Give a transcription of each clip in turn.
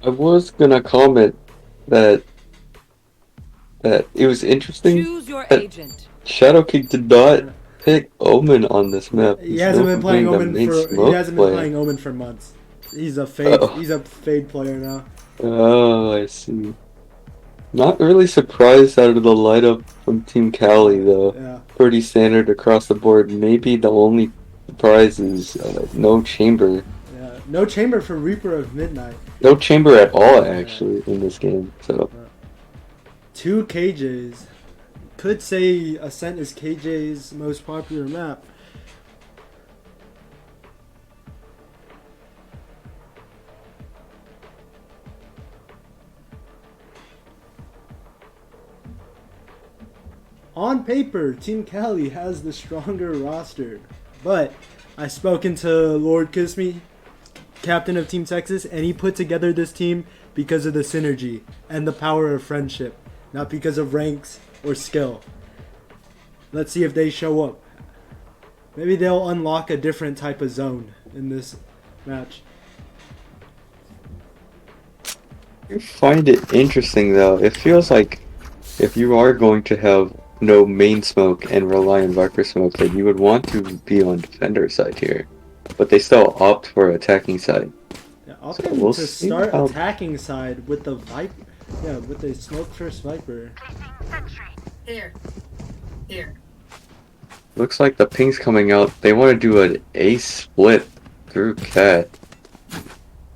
I was gonna comment that it was interesting Choose your that agent. Shadow King did not Yeah. pick Omen on this map. He He's hasn't known been for playing being the Omen main for he smoke hasn't been player. playing Omen for months. He's a fade Oh, he's a fade player now. oh, I see. Not really surprised out of the lineup from Team Cali though. Yeah. Pretty standard across the board. Maybe the only surprise is no chamber. Yeah. No chamber for Reaper of Midnight. No chamber at all Yeah. actually in this game. So Two KJs. Could say Ascent is KJ's most popular map. On paper, Team Cali has the stronger roster, but I spoken to Lord Kiss Me, captain of Team Texas, and he put together this team because of the synergy and the power of friendship, not because of ranks or skill. Let's see if they show up. Maybe they'll unlock a different type of zone in this match. I find it interesting though. It feels like if you are going to have no main smoke and rely on Viper smoke, that you would want to be on defender side here. But they still opt for attacking side. Yeah, So opting we'll to see start how attacking side with the Viper. Yeah, with the smoke first Viper. Here. Here. looks like the ping's coming out. They want to do an A split through Cat.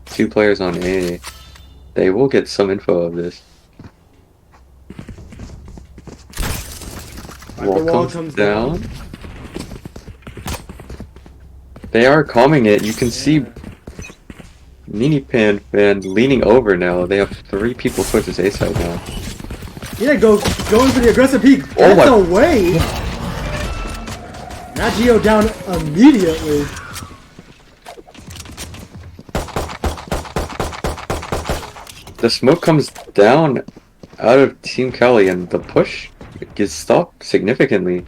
Two players on A. They will get some info of this. Viper wall comes down. They are calming it. You can see Yeah. Minipan fan leaning over now. They have three people towards his A side now. Yeah, going for the aggressive peek. Oh That's my- away. Nagio down immediately. The smoke comes down out of Team Cali and the push gets stopped significantly.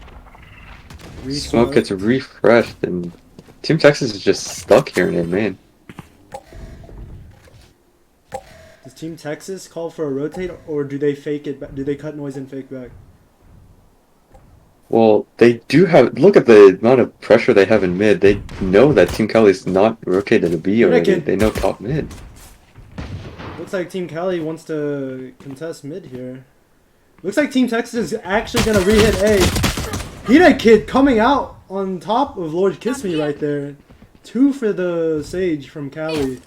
Smoke gets refreshed and Team Texas is just stuck here in main. Does Team Texas call for a rotate, or do they fake it? Do they cut noise and fake back? Well, they do have. Look at the amount of pressure they have in mid. They know that Team Cali's not rotated to B already. They know top mid. Looks like Team Cali wants to contest mid here. Looks like Team Texas is actually gonna re-hit A. Peanut Kid coming out on top of Lord Kiss Me right there. Two for the Sage from Cali.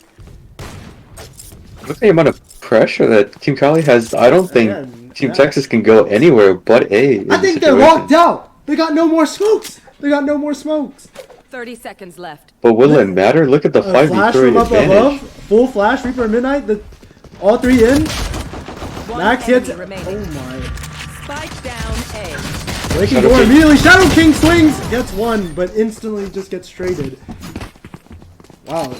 Look at the amount of pressure that Team Cali has. I don't think Team Texas can go anywhere but A. I think they're locked out. They got no more smokes. They got no more smokes. 30 seconds left. But will it matter? Look at the 5v3 Flash from up advantage. above. Full flash, Reaper Midnight. All three in. One Max enemy hits. remaining. Oh my. Spike down A. Breaking Shadow door King. immediately. Shadow King swings. Gets one, but instantly just gets traded. Wow.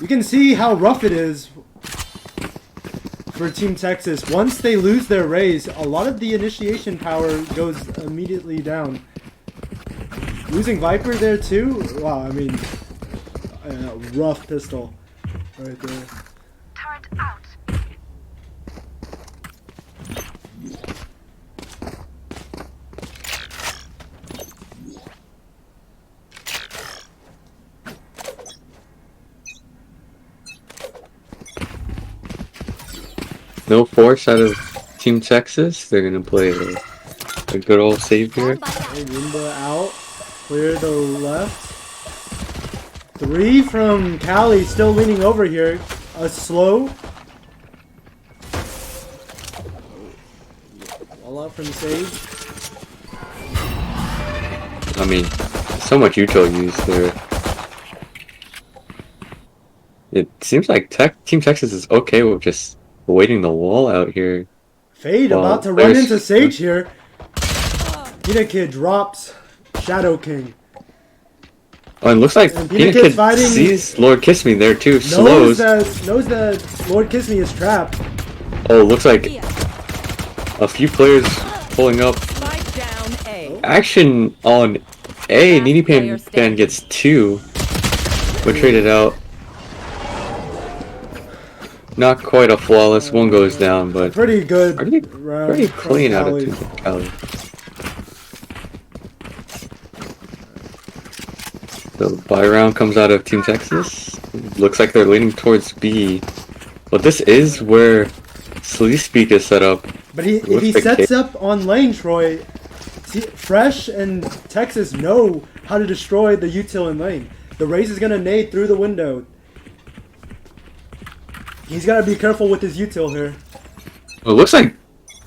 You can see how rough it is for Team Texas. Once they lose their raise, a lot of the initiation power goes immediately down. Losing Viper there too? Wow, I mean, rough pistol right there. Turret out. No force out of Team Texas. They're gonna play a good old save here. Okay, Window out. Clear the left. Three from Cali, still leaning over here. A slow. All out from Sage. I mean, so much util used there. It seems like Team Texas is okay with just waiting the wall out here. Fade Well, about to run there's- into Sage here. Peanut Kid drops Shadow King. Oh, and looks like And Peanut Kid's Kid fighting- sees Lord Kiss Me there too. Knows Slows. that Lord Kiss Me is trapped. Oh, looks like a few players pulling up. Spike down A. Action on A. Last Needy player Pan standing. gets two. But traded out. Not quite a flawless. One goes down, but Pretty good. pretty clean out of Team Cali. The buy round comes out of Team Texas. Looks like they're leaning towards B. But this is where Sleespeak is set up. But if he sets up on lane, Troy, Fresh and Texas know how to destroy the util in lane. The Raze is gonna nade through the window. He's gotta be careful with his util here. Well, it looks like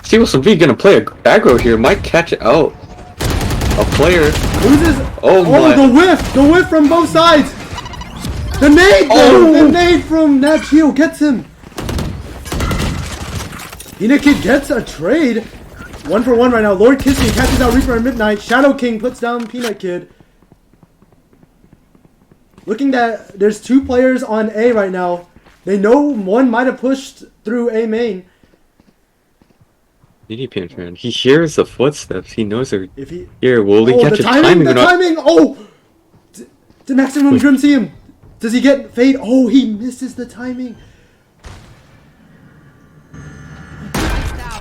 C-Wilson-V gonna play a aggro here. Might catch out a player. Loses. Oh my! The whiff from both sides. The nade, the nade from Nachio gets him. Peanut Kid gets a trade. 1 for 1 right now. Lord Kiss Me catches out Reaper at midnight. Shadow King puts down Peanut Kid. Looking that there's 2 players on A right now. They know one might have pushed through A main. DDP fan. He hears the footsteps. He knows they're If here. Will he catch the a timing or not? timing! Oh! Did Maximum Grim see him? Does he get fade? Oh, he misses the timing.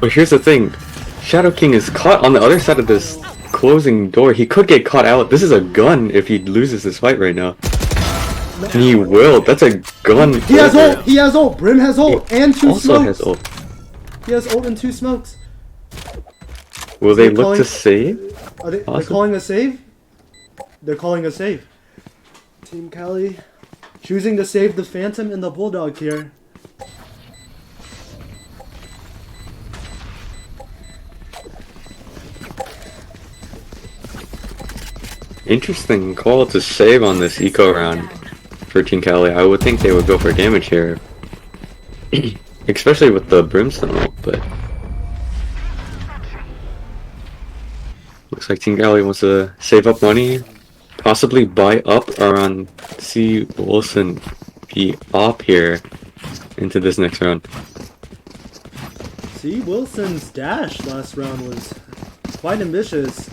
But here's the thing. Shadow King is caught on the other side of this closing door. He could get caught out. This is a gun if he loses this fight right now. And he will. That's a gun. He has ult. He has ult. Brim has ult and 2 also smokes. has ult. He has ult and 2 smokes. Will they look to save? Are they're calling a save? They're calling a save. Team Cali choosing to save the Phantom and the Bulldog here. Interesting call to save on this eco round for Team Cali. I would think they would go for damage here. Especially with the Brimstone ult, but looks like Team Cali wants to save up money, possibly buy up around C-Wilson be op here into this next round. C-Wilson's dash last round was quite ambitious.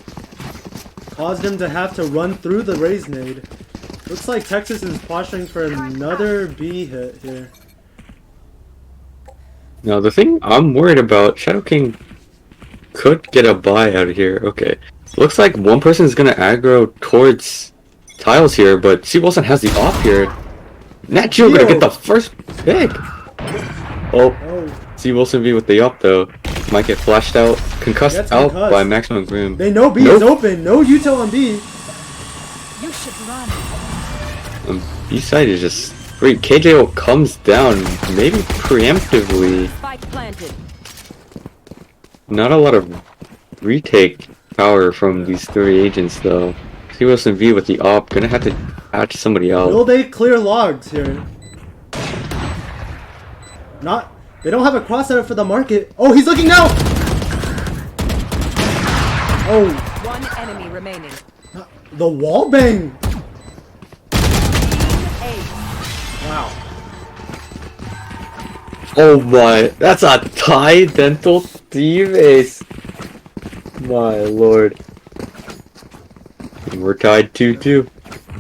Caused him to have to run through the Raze nade. Looks like Texas is posturing for another B hit here. Now the thing I'm worried about, Shadow King could get a buy out of here. Okay. Looks like one person is gonna aggro towards tiles here, but C-Wilson has the off here. Nat Geo gonna get the first pick. Oh, C-Wilson-V with the up though. Might get flashed out, concussed out by Maximum Grim. They know B is open. No util on B. You should run. B side is just great. KJO comes down, maybe preemptively. Spike planted. Not a lot of retake power from these 3 agents though. C-Wilson-V with the op, gonna have to patch somebody out. Will they clear logs here? Not. They don't have a cross setup for the market. Oh, he's looking now! Oh. 1 enemy remaining. The wall bang! Wow. Oh my, that's a tie dental thief ace. My lord. And we're tied 2-2.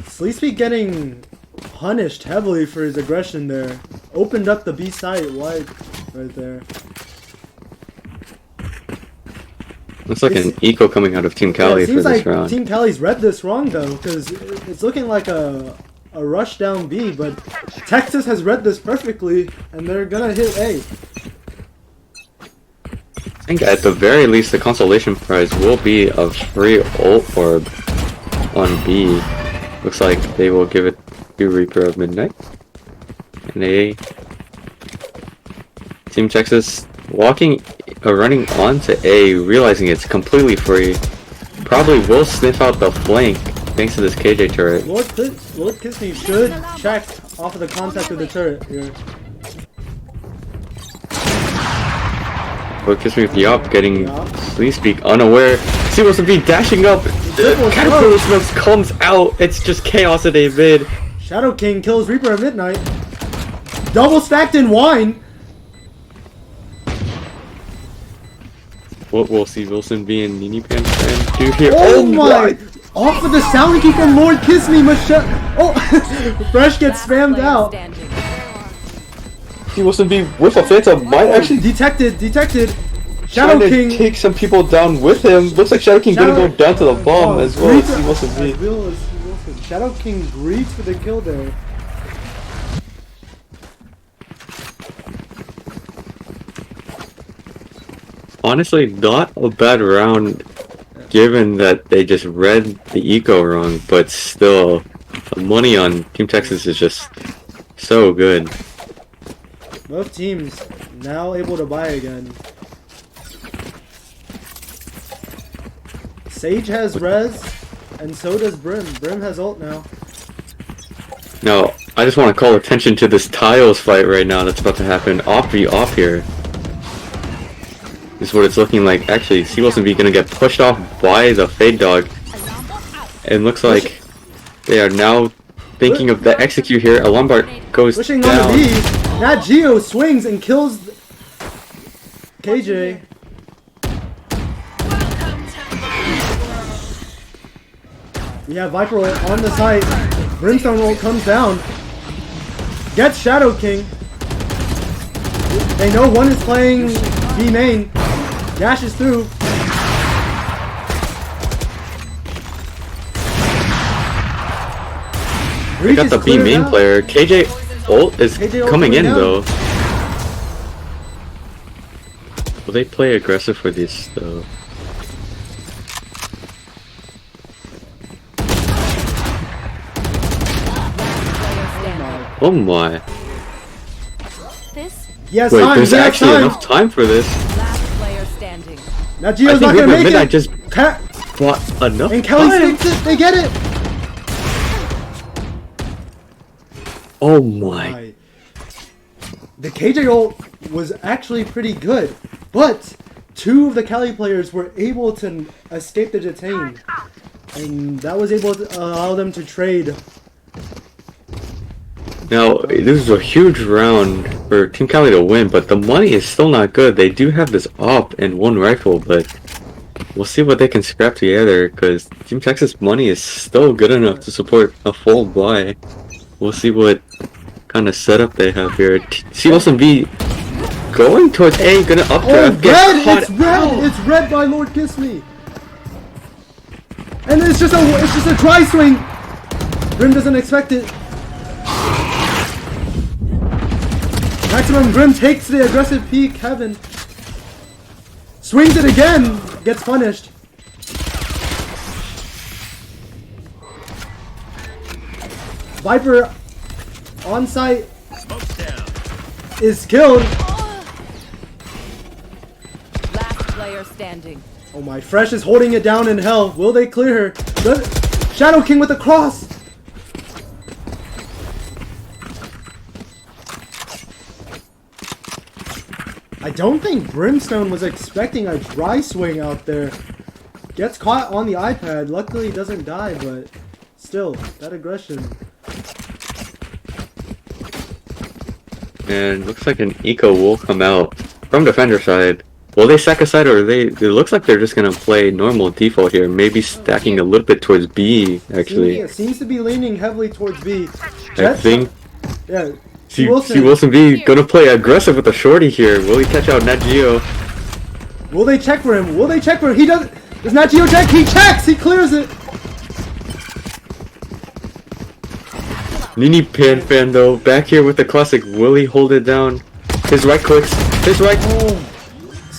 Sleespeak getting punished heavily for his aggression there. Opened up the B side wide right there. Looks like an eco coming out of Team Cali for this round. Team Cali's read this wrong though, because it's looking like a rush down B, but Texas has read this perfectly, and they're gonna hit A. I think at the very least the consolation prize will be a free ult orb on B. Looks like they will give it to Reaper of Midnight. And A. Team Texas running onto A, realizing it's completely free. Probably will sniff out the flank thanks to this KJ turret. Lord Kiss Me should check off of the contact of the turret here. Lord Kiss Me with the up, getting Sleespeak unaware. C-Wilson-V dashing up. Caterpillar Smokes comes out. It's just chaos at A mid. Shadow King kills Reaper at midnight. Double stacked in wine. What will C-Wilson-V and Nini Pan do here? Oh my! Off of the sound key from Lord Kiss Me, Michelle. Oh, Fresh gets spammed out. He wasn't be with a Phantom. Might actually Detected. trying Shadow to King. take some people down with him. Looks like Shadow King gonna go down to the bomb as well as he wasn't be. As well as Wilson. Shadow King greets for the kill there. Honestly, not a bad round, given that they just read the eco wrong, but still, the money on Team Texas is just so good. Both teams now able to buy again. Sage has res, and so does Brim. Brim has ult now. Now, I just want to call attention to this tiles fight right now that's about to happen. Off v off here. This is what it's looking like. Actually, C-Wilson gonna get pushed off by the Fade Dog. And looks like they are now thinking of the execute here. A Lombard goes Pushing down. on the B. Nat Geo swings and kills KJ. We have Viper ult on the site. Brimstone ult comes down. Gets Shadow King. They know one is playing B main. Dashes through. We got the B main player. KJ ult is coming in though. Will they play aggressive for this though? Oh my. Yes, wait, time. there's actually enough time for this. Last player standing. Now Gio's not gonna make it. Just bought enough and Kelly time. sticks it. They get it. Oh my. The KJ ult was actually pretty good, but two of the Cali players were able to escape the detain, and that was able to allow them to trade. Now, this is a huge round for Team Cali to win, but the money is still not good. They do have this op and one rifle, but we'll see what they can scrap together, because Team Texas money is still good enough to support a full buy. We'll see what kind of setup they have here. C-Wilson B going towards A, gonna updraft. Oh, red! It's red! It's red by Lord Kiss Me! And it's just a dry swing! Grim doesn't expect it. Maximum Grim takes the aggressive peek, Heaven. Swings it again, gets punished. Viper on site is killed. Last player standing. Oh my, Fresh is holding it down in hell. Will they clear her? Shadow King with the cross. I don't think Brimstone was expecting a dry swing out there. Gets caught on the iPad. Luckily, doesn't die, but still, that aggression. And looks like an eco will come out from defender side. Will they sack aside, or it looks like they're just gonna play normal default here, maybe stacking a little bit towards B actually. It seems to be leaning heavily towards B. I think. Yeah. C-Wilson B gonna play aggressive with the shorty here. Will he catch out Nat Geo? Will they check for him? Will they check for him? He does. Does Nat Geo check? He checks. He clears it. Nini Pan though, back here with the classic. Will he hold it down? His right clicks. His right.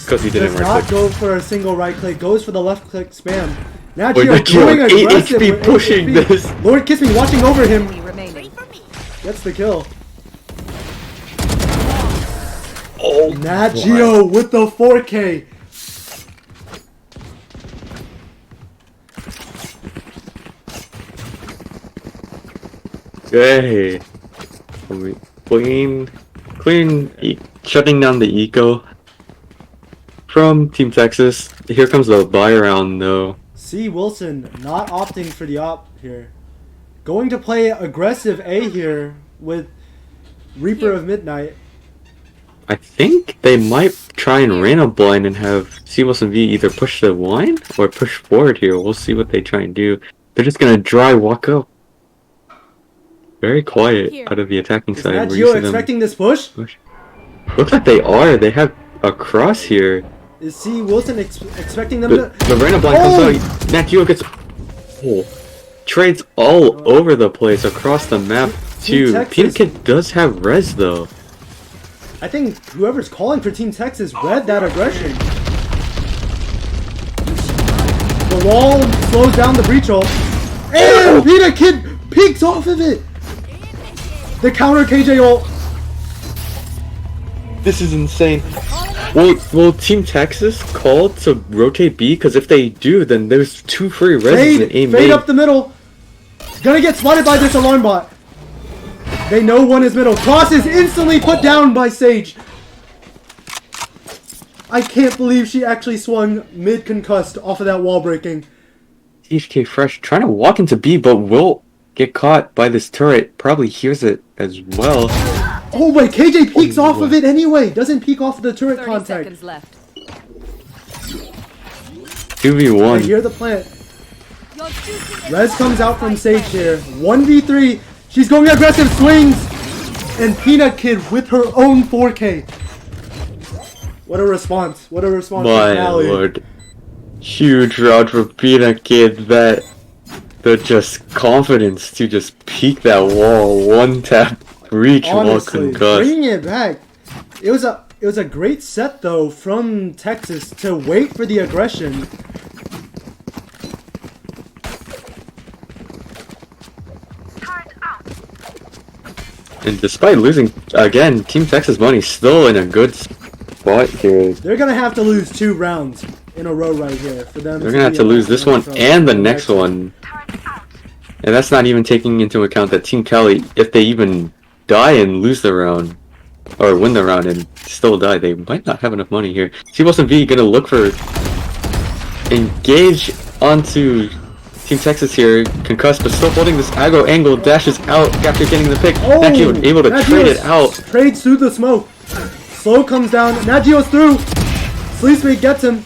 Because he didn't does right not click. go for a single right click. Goes for the left click spam. Nat Wait, Geo Nat Geo, going 8 aggressive HP with 8 pushing HP. this. Lord Kiss Me watching over him. Enemy remaining. Gets the kill. Oh, Nat Geo with the 4K. Hey, shutting down the eco from Team Texas. Here comes the buy round though. C-Wilson not opting for the op here. Going to play aggressive A here with Reaper of Midnight. I think they might try and rain a blind and have C-Wilson V either push the wine or push forward here. We'll see what they try and do. They're just gonna dry walk up. Very quiet out of the attacking Is side. Nat We're Geo using them expecting this push? Looks like they are. They have a cross here. Is C. Wilson expecting them to... The random blind comes out. Nat Geo gets... Oh. Trades all over the place across the map too. Peanut Kid does have res though. I think whoever's calling for Team Texas read that aggression. The wall slows down the breach ult. And Peanut Kid peeks off of it! The counter KJ ult. This is insane. Will Team Texas call to rotate B? Because if they do, then there's 2 free reses in A main. Fade up the middle. Gonna get spotted by this alarm bot. They know one is middle. Cross is instantly put down by Sage. I can't believe she actually swung mid-concussed off of that wall breaking. THK Fresh trying to walk into B, but will get caught by this turret. Probably hears it as well. Oh wait, KJ peeks off of it anyway. Doesn't peek off of the turret 30 contact. seconds left. 2v1. I hear the plant. Rez comes out from Sage here. 1v3. She's going aggressive swings. And Peanut Kid with her own 4K. What a response. What a response My from Cali. lord. Huge round for Peanut Kid. That the just confidence to just peek that wall. One tap reach while Honestly, concussed. bringing it back. It was a great set though from Texas to wait for the aggression. And despite losing again, Team Texas money still in a good spot here. They're gonna have to lose 2 rounds in a row right here for them. They're gonna have to lose this one and the next one. And that's not even taking into account that Team Cali, if they even die and lose the round, or win the round and still die, they might not have enough money here. C-Wilson V gonna look for engage onto Team Texas here, concussed, but still holding this aggro angle, dashes out after getting the pick. Oh, Nagio able to trade it out. Trades through the smoke. Slow comes down. Nagio's through. Sleep Speed gets him.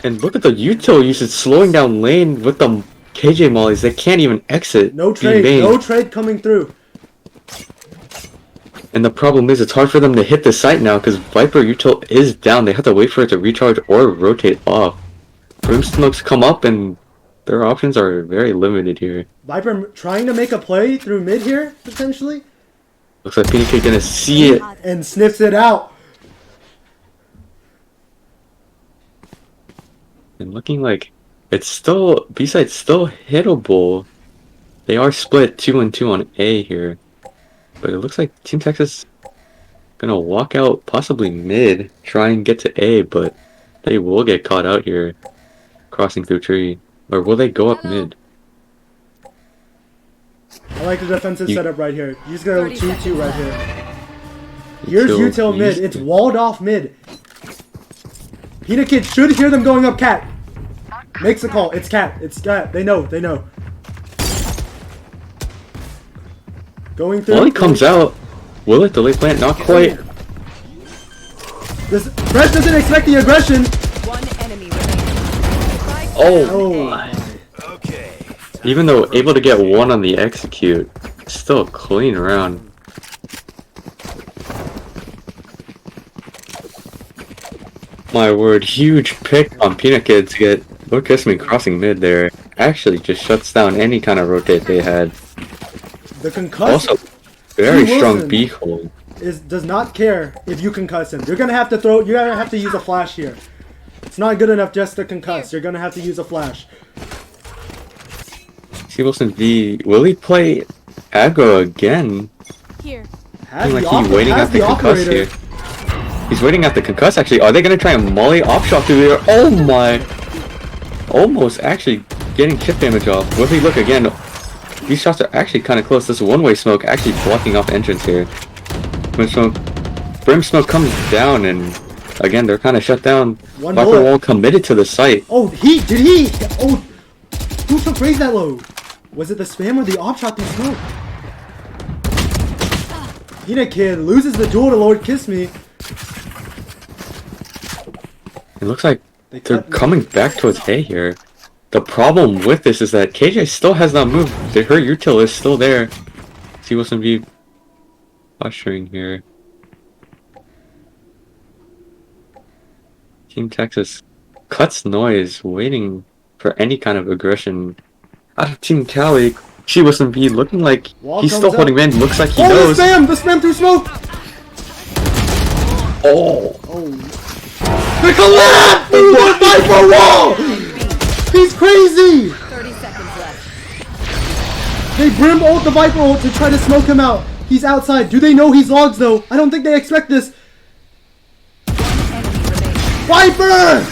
And look at the util usage slowing down lane with the KJ mollies. They can't even exit. No trade. main. No trade coming through. And the problem is it's hard for them to hit the site now because Viper util is down. They have to wait for it to recharge or rotate off. Brimsmokes come up and their options are very limited here. Viper trying to make a play through mid here, potentially. Looks like PDK gonna see it. And sniffs it out. And looking like it's still, B-side's still hittable. They are split 2-2 on A here. But it looks like Team Texas gonna walk out possibly mid, try and get to A, but they will get caught out here, crossing through tree. Or will they go up mid? I like the defensive setup right here. You just go 2-2 right here. Here's Util util mid. used It's to- walled off mid. Peanut Kid should hear them going up cat. Makes the call. It's cat. It's cat. They know. They know. Going through. Molly comes out. Will it delay plant? Not quite. This Brett doesn't expect the aggression. One enemy remaining. Oh, Oh. even though able to get one on the execute, still a clean round. My word, huge pick on Peanut Kid to get Lord Kissimmee crossing mid there. Actually just shuts down any kind of rotate they had. The concuss Also, very Duy-Dan strong B hold. does not care if you concuss him. You're gonna have to throw. You're gonna have to use a flash here. It's not good enough just to concuss. You're gonna have to use a flash. C. Wilson V, will he play aggro again? Here. Has Like the he's op- waiting has at the concuss operator. here. He's waiting at the concuss actually. Are they gonna try and molly op shot through there? Oh my! Almost actually getting chip damage off. Will he look again? These shots are actually kind of close. This one-way smoke actually blocking off entrance here. Brimsmoke comes down and again they're kind of shut down. One Viper bullet. wall committed to the site. Oh, he did he? Oh, who took raise that low? Was it the spam or the op shot through smoke? Peanut Kid loses the duel to Lord Kiss Me. It looks like They they're cut- coming back towards A here. The problem with this is that KJ still has not moved. Her util is still there. C. Wilson V ushering here. Team Texas cuts noise, waiting for any kind of aggression out of Team Cali. She wasn't be looking like Wall he's comes still up. holding man. Looks like he Oh, knows. the spam! The spam through smoke! Oh, Oh. the collapse through the Viper wall. He's crazy! 30 seconds left. They brim ult the Viper ult to try to smoke him out. He's outside. Do they know he's logs though? I don't think they expect this. Enemy remaining. Viper!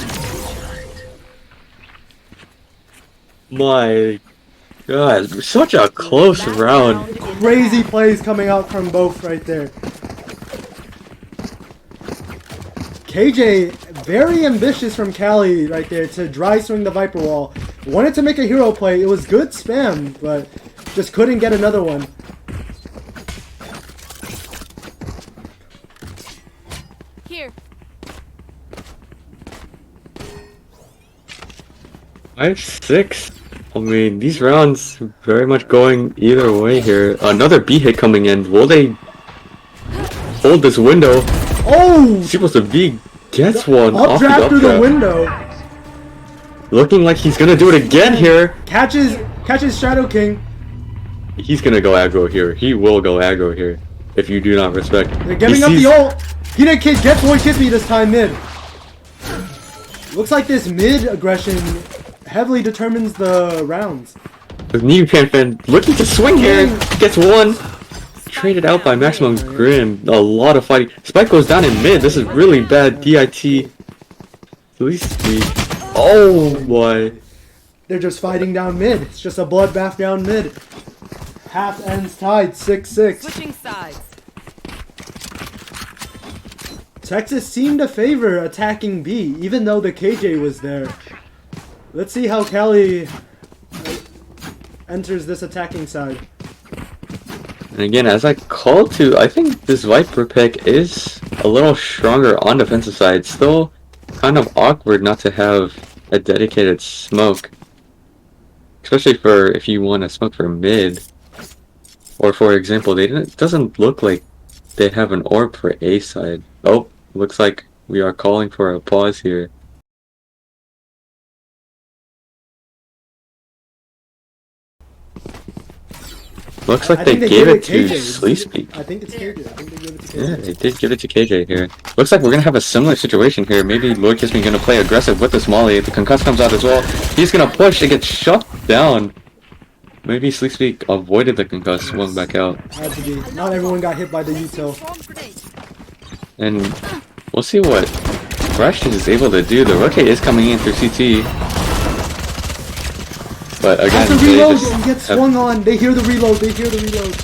My God, such a close round. Crazy plays coming out from both right there. KJ, very ambitious from Cali right there to dry swing the Viper wall. Wanted to make a hero play. It was good spam, but just couldn't get another one. Here. 5-6. I mean, these rounds very much going either way here. Another B hit coming in. Will they hold this window? Oh! Supposed to be gets one off the Updraft through the updraft. window. Looking like he's gonna do it again here. Catches Shadow King. He's gonna go aggro here. He will go aggro here. If you do not respect. They're giving up the ult. Peanut Kid gets one kiss me this time mid. Looks like this mid aggression heavily determines the rounds. With New Fan looking to swing here. Gets one. Traded out by Maximum Grim. A lot of fighting. Spike goes down in mid. This is really bad. DIT. At least the. Oh boy. They're just fighting down mid. It's just a bloodbath down mid. Half ends tied, 6-6. Switching sides. Texas seemed to favor attacking B, even though the KJ was there. Let's see how Cali enters this attacking side. And again, as I call to, I think this Viper pick is a little stronger on defensive side. Still kind of awkward not to have a dedicated smoke. Especially for if you want to smoke for mid. Or for example, it doesn't look like they have an orb for A side. Oh, looks like we are calling for a pause here. Looks like they gave it to Sleespeak. I think it's KJ. I think they gave it to KJ. Yeah, they did give it to KJ here. Looks like we're gonna have a similar situation here. Maybe Lord Kiss Me gonna play aggressive with this Molly. The concuss comes out as well. He's gonna push. It gets shut down. Maybe Sleespeak avoided the concuss, swung back out. Had to be. Not everyone got hit by the util. And we'll see what Russian is able to do. The rotate is coming in through CT. But again, Has to they reload just and get swung on. They hear the reload. They hear the reload.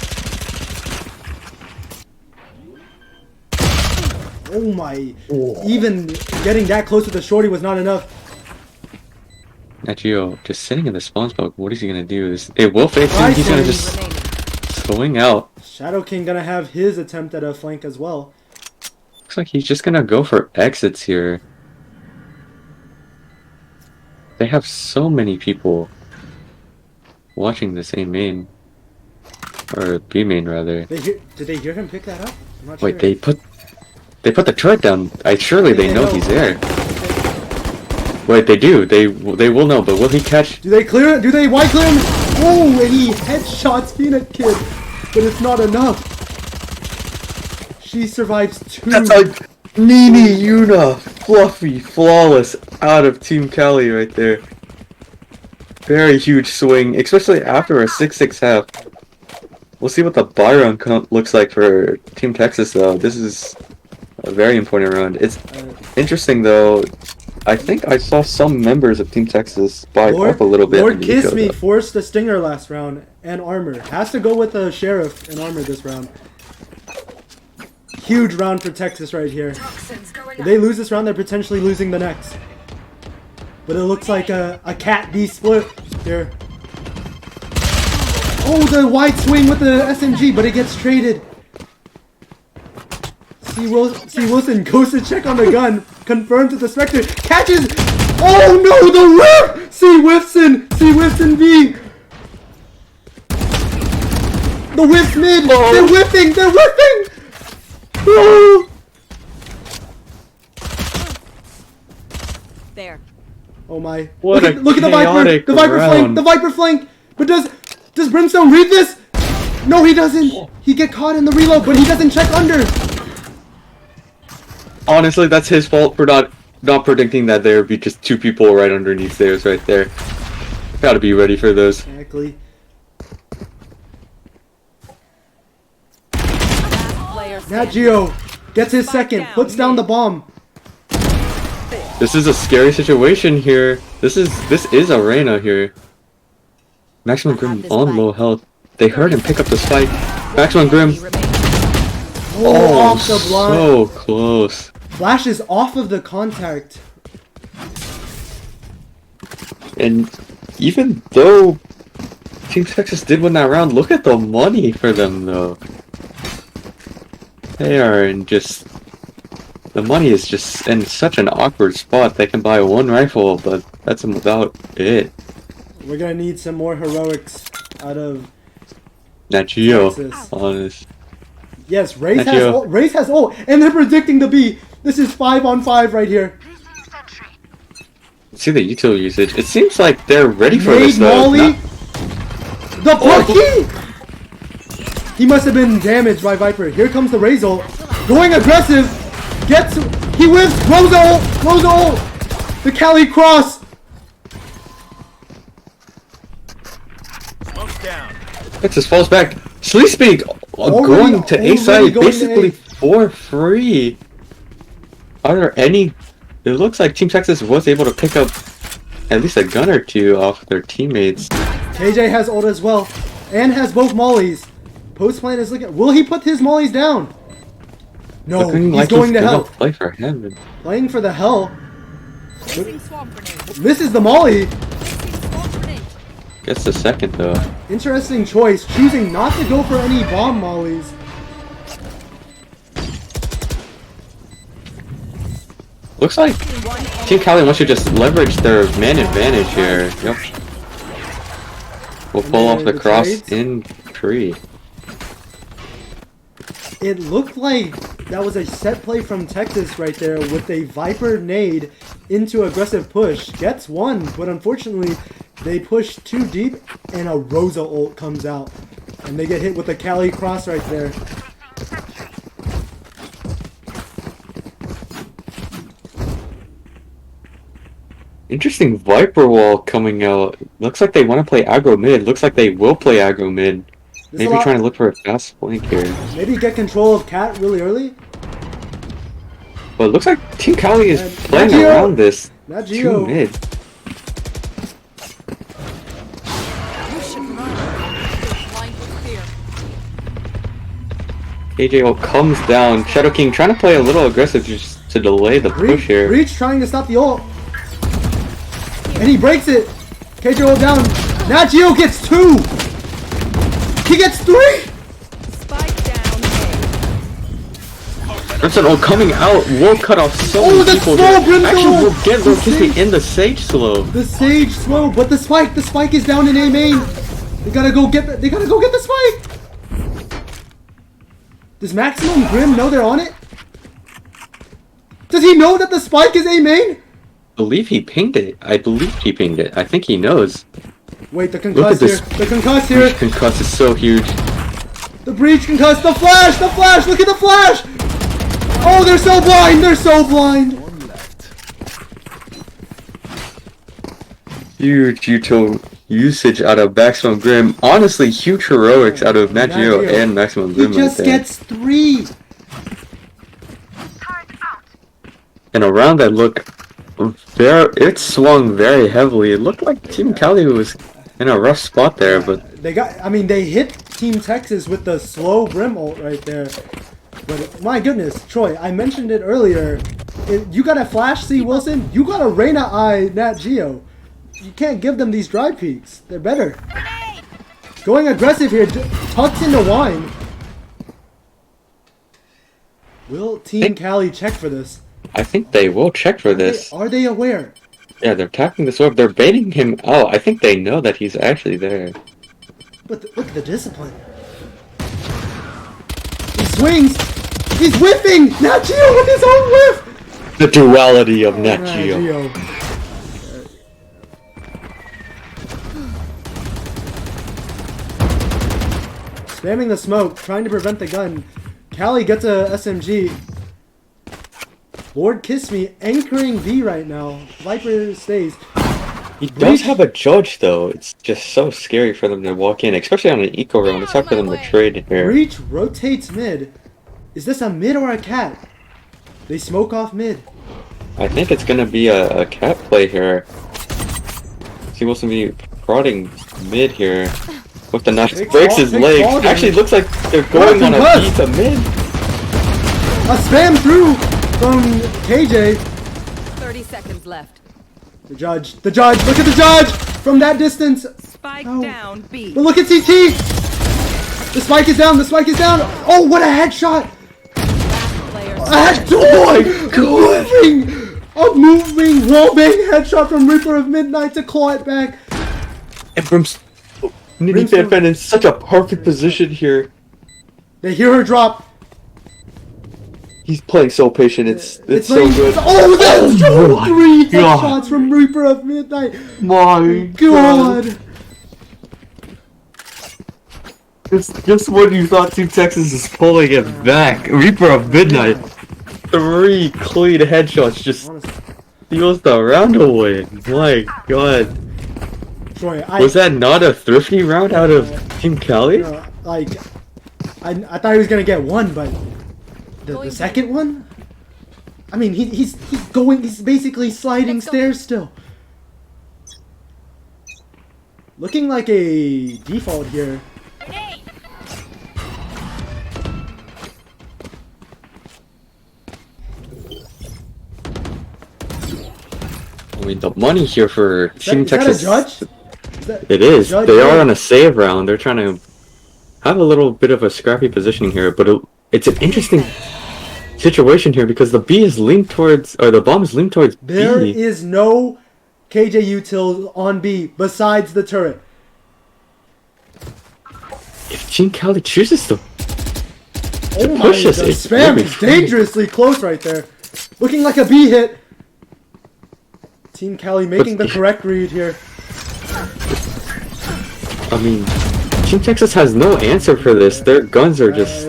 Oh my. Even getting that close with the shorty was not enough. Nachio just sitting in the spawn smoke. What is he gonna do? It will fade soon. Nice He's gonna one. just swing out. Shadow King gonna have his attempt at a flank as well. Looks like he's just gonna go for exits here. They have so many people watching the same main. Or B main rather. Did they hear him pick that up? I'm not Wait, sure. they put the turret down. Surely they know he's there. Wait, they do. They will know, but will he catch? Do they clear it? Do they white clear him? Oh, and he headshots Peanut Kid, but it's not enough. She survives 2. That's like Nini Yuna, fluffy, flawless, out of Team Cali right there. Very huge swing, especially after a 6-6 half. We'll see what the Byron looks like for Team Texas though. This is a very important round. It's interesting though. I think I saw some members of Team Texas spike up a little bit. Lord Kiss Me forced a stinger last round and armor. Has to go with a sheriff and armor this round. Huge round for Texas right here. If they lose this round, they're potentially losing the next. But it looks like a cat D split here. Oh, the wide swing with the SMG, but it gets traded. C. Wilson goes to check on the gun, confirms with the Spectre, catches. Oh no, the whiff! C. Wilson B. The whiff mid. Oh. They're whiffing. Oh. There. Oh my. What look a look at the Viper! chaotic The Viper flank! round. The Viper flank! But does Brimstone read this? No, he doesn't! He get caught in the reload, but he doesn't check under! Honestly, that's his fault for not predicting that there would be just 2 people right underneath stairs right there. Gotta be ready for those. Exactly. Last player Nat standing. Geo gets his Spike second, down, puts down the mid. bomb. This is a scary situation here. This is Arena here. Maximum Grim on low health. They heard him pick up the spike. Maximum Grim. Enemy remaining. Oh, off the blind. so close. Flash is off of the contact. And even though Team Texas did win that round, look at the money for them though. They are in just... The money is just in such an awkward spot. They can buy 1 rifle, but that's about it. We're gonna need some more heroics out of Nat Geo, Texas. honest. Yes, Race Nat has Geo. ult, Race has ult, and they're predicting the B. This is 5-on-5 right here. See the util usage. It seems like they're ready for Nade this though. Molly. Not- The Oh. Porky! He must have been damaged by Viper. Here comes the Raze ult. Going aggressive. He whiffs. Rosa ult. Rosa ult. The Cali cross. Smoke's down. Texas falls back. Sleespeak going to A already side going to basically A. for free. Are there any... It looks like Team Texas was able to pick up at least a gun or 2 off their teammates. KJ has ult as well. And has both mollies. Post plan is looking... Will he put his mollies down? No, Looking he's like going to gonna hell. play for heaven. Playing for the hell. Placing swamp grenade. This is the molly. Placing swamp grenade. Gets the second though. Interesting choice. Choosing not to go for any bomb mollies. Looks like Team Cali wants to just leverage their man advantage here. Yep. We'll pull off the the cross trades? in tree. It looked like that was a set play from Texas right there with a Viper nade into aggressive push. Gets 1, but unfortunately they push too deep and a Rosa ult comes out. And they get hit with a Cali cross right there. Interesting Viper wall coming out. Looks like they want to play aggro mid. Looks like they will play aggro mid. There's a Maybe lot- trying to look for a fast flank here. Maybe get control of Cat really early. But it looks like Team Cali is And playing Nat Geo- around this. Nat Too Geo. mid. You should run. You're blind with fear. KJO comes down. Shadow King trying to play a little aggressive just to delay the push here. Breach trying to stop the ult. And he breaks it. KJ ult down. Nat Geo gets 2. He gets 3. Spike down A. Brimstone ult coming out will cut off so Oh, many the people slow here. Brimstone Actually, ult! will get The Lokisti Sage- in the Sage slow. The Sage slow, but the spike is down in A main. They gotta go get the spike. Does Maximum Grim know they're on it? Does he know that the spike is A main? I believe he pinged it. I think he knows. Wait, the Look at concuss here. this. The concuss Breach here. concuss is so huge. The breach concuss. The flash. The flash. Look at the flash. Oh, they're so blind. They're so blind. Huge util usage out of Maximum Grim. Honestly, huge heroics out of Nat Geo and Maximum He Grim right just there. gets 3. And a round that looked it swung very heavily. It looked like Team Cali was in a rough spot there, but They hit Team Texas with the slow Brim ult right there. But my goodness, Troy, I mentioned it earlier. You got a Flash C Wilson, you got a Reyna I Nat Geo. You can't give them these dry peaks. They're better. Going aggressive here, tucks into Wine. Will Team Cali check for this? I think they will check for this. Are they aware? Yeah, they're tapping this orb. They're baiting him out. I think they know that he's actually there. But look at the discipline. He swings. He's whiffing. Nat Geo with his own whiff. The duality of Nat Nat Geo. Geo. Spamming the smoke, trying to prevent the gun. Cali gets a SMG. Lord Kiss Me anchoring B right now. Viper stays. He does have a judge though. It's just so scary for them to walk in, especially on an eco round. It's hard for them to trade here. Breach rotates mid. Is this a mid or a cat? They smoke off mid. I think it's gonna be a cat play here. He wants to be prodding mid here with the knife. Breaks his leg. Actually, looks like they're going on a B to mid. A spam through from KJ. 30 seconds left. The judge, look at the judge! From that distance! Spike No. down B. But look at CT! The spike is down, Oh, what a headshot! Player Oh my god! A moving wallbang headshot from Reaper of Midnight to claw it back. And from Nitty Fan in such a perfect position here. They hear her drop. He's playing so patient. It's so like, good. Oh, that's Oh my 3 God. headshots from Reaper of Midnight. My God. Just when you thought Team Texas is pulling it back, Reaper of Midnight, 3 clean headshots just steals the round away. My God. Troy, Was that not a thrifty round out of Team Cali? Like, I thought he was gonna get one, but the second one? I mean, he's basically sliding stairs still. Looking like a default here. I mean, the money here for Team Is that Texas. a judge? It is. Judge They are here? on a save round. They're trying to have a little bit of a scrappy positioning here, but it's an interesting situation here because the B is leaned towards, or the bomb is leaned towards There B. is no KJ util on B besides the turret. If Team Cali chooses to Oh my, push this, the it's spam really is dangerously close right there. Looking like a B hit. Team Cali making the correct read here. I mean, Team Texas has no answer for this. Their guns are just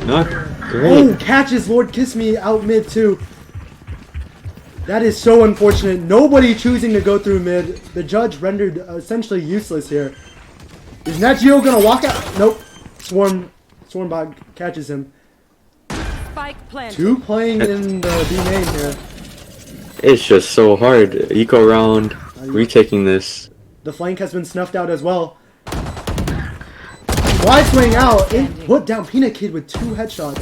not great. Oh, catches Lord Kiss Me out mid too. That is so unfortunate. Nobody choosing to go through mid. The judge rendered essentially useless here. Is Nat Geo gonna walk out? Nope. Swarmbot catches him. Spike planted. 2 playing in the B main here. It's just so hard. Eco round, retaking this. The flank has been snuffed out as well. Wide swing out. And put down Peanut Kid with 2 headshots.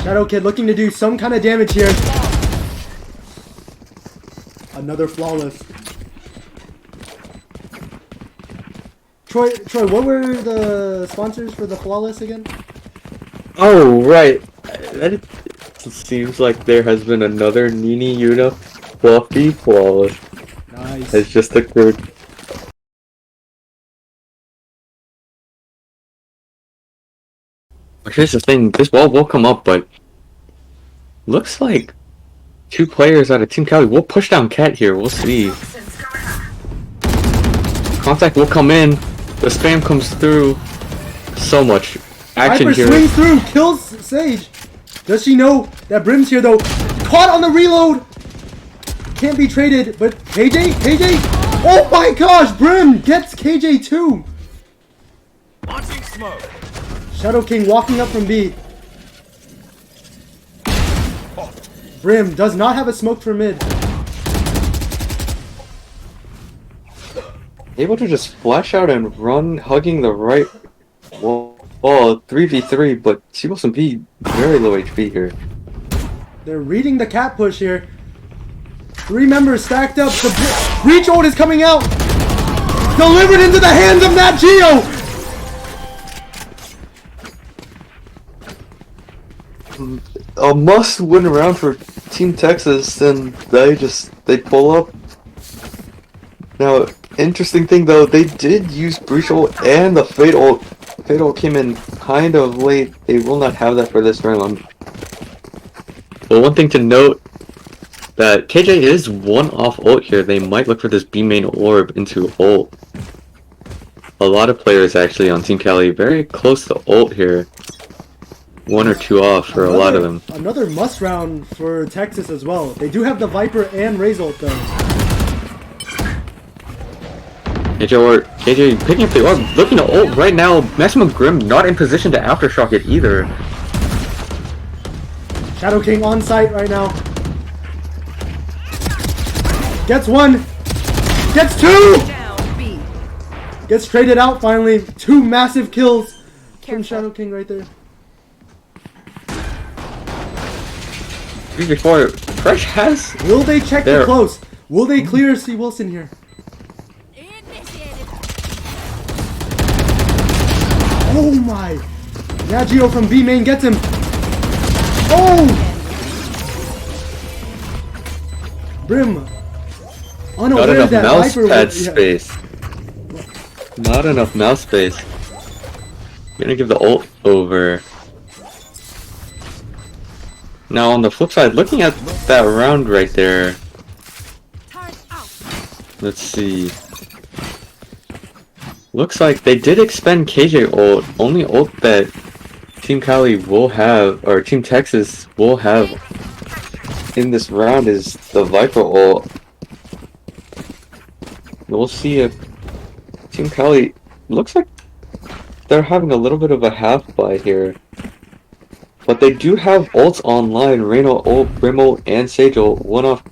Shadow Kid looking to do some kind of damage here. Another flawless. Troy, what were the sponsors for the flawless again? Oh, right. It seems like there has been another Nini Yuna Fluffy Flawless. Nice. Has just occurred. But here's the thing, this wall will come up, but looks like 2 players out of Team Cali will push down Cat here. We'll see. Contact will come in. The spam comes through. So much action Viper here. swings through, kills Sage. Does she know that Brim's here though? Caught on the reload. Can't be traded, but KJ? Oh my gosh, Brim gets KJ too. Launching smoke. Shadow King walking up from B. Brim does not have a smoke for mid. Able to just flash out and run, hugging the right wall. 3v3, but she will be very low HP here. They're reading the cat push here. 3 members stacked up. The breach ult is coming out. Delivered into the hands of Nat Geo. A must-win round for Team Texas, and they pull up. Now, interesting thing though, they did use Breach ult and the Fate ult. Fate ult came in kind of late. They will not have that for this round. Well, one thing to note, that KJ is 1 off ult here. They might look for this B main orb into ult. a lot of players actually on Team Cali very close to ult here. 1 or 2 off for a lot of them. Another must round for Texas as well. They do have the Viper and Raze ult though. KJ picking up the orb, looking to ult right now. Maximum Grim not in position to aftershock it either. Shadow King on site right now. Gets 1. Gets 2. Down B. Gets traded out finally. 2 massive kills from Shadow King right there. Before Fresh has. Will they check the close? Will they clear C. Wilson here? Initiated. Oh my! Nagio from B main gets him. Oh! Brim. Not Unaware enough that mouse Viper pad was, space. Not enough mouse space. Gonna give the ult over. Now on the flip side, looking at that round right there. Let's see. Looks like they did expend KJ ult. Only ult that Team Cali will have, or Team Texas will have in this round is the Viper ult. We'll see if Team Cali looks like they're having a little bit of a half buy here. But they do have ults online, Reyna ult, Brim ult, and Sage ult. One off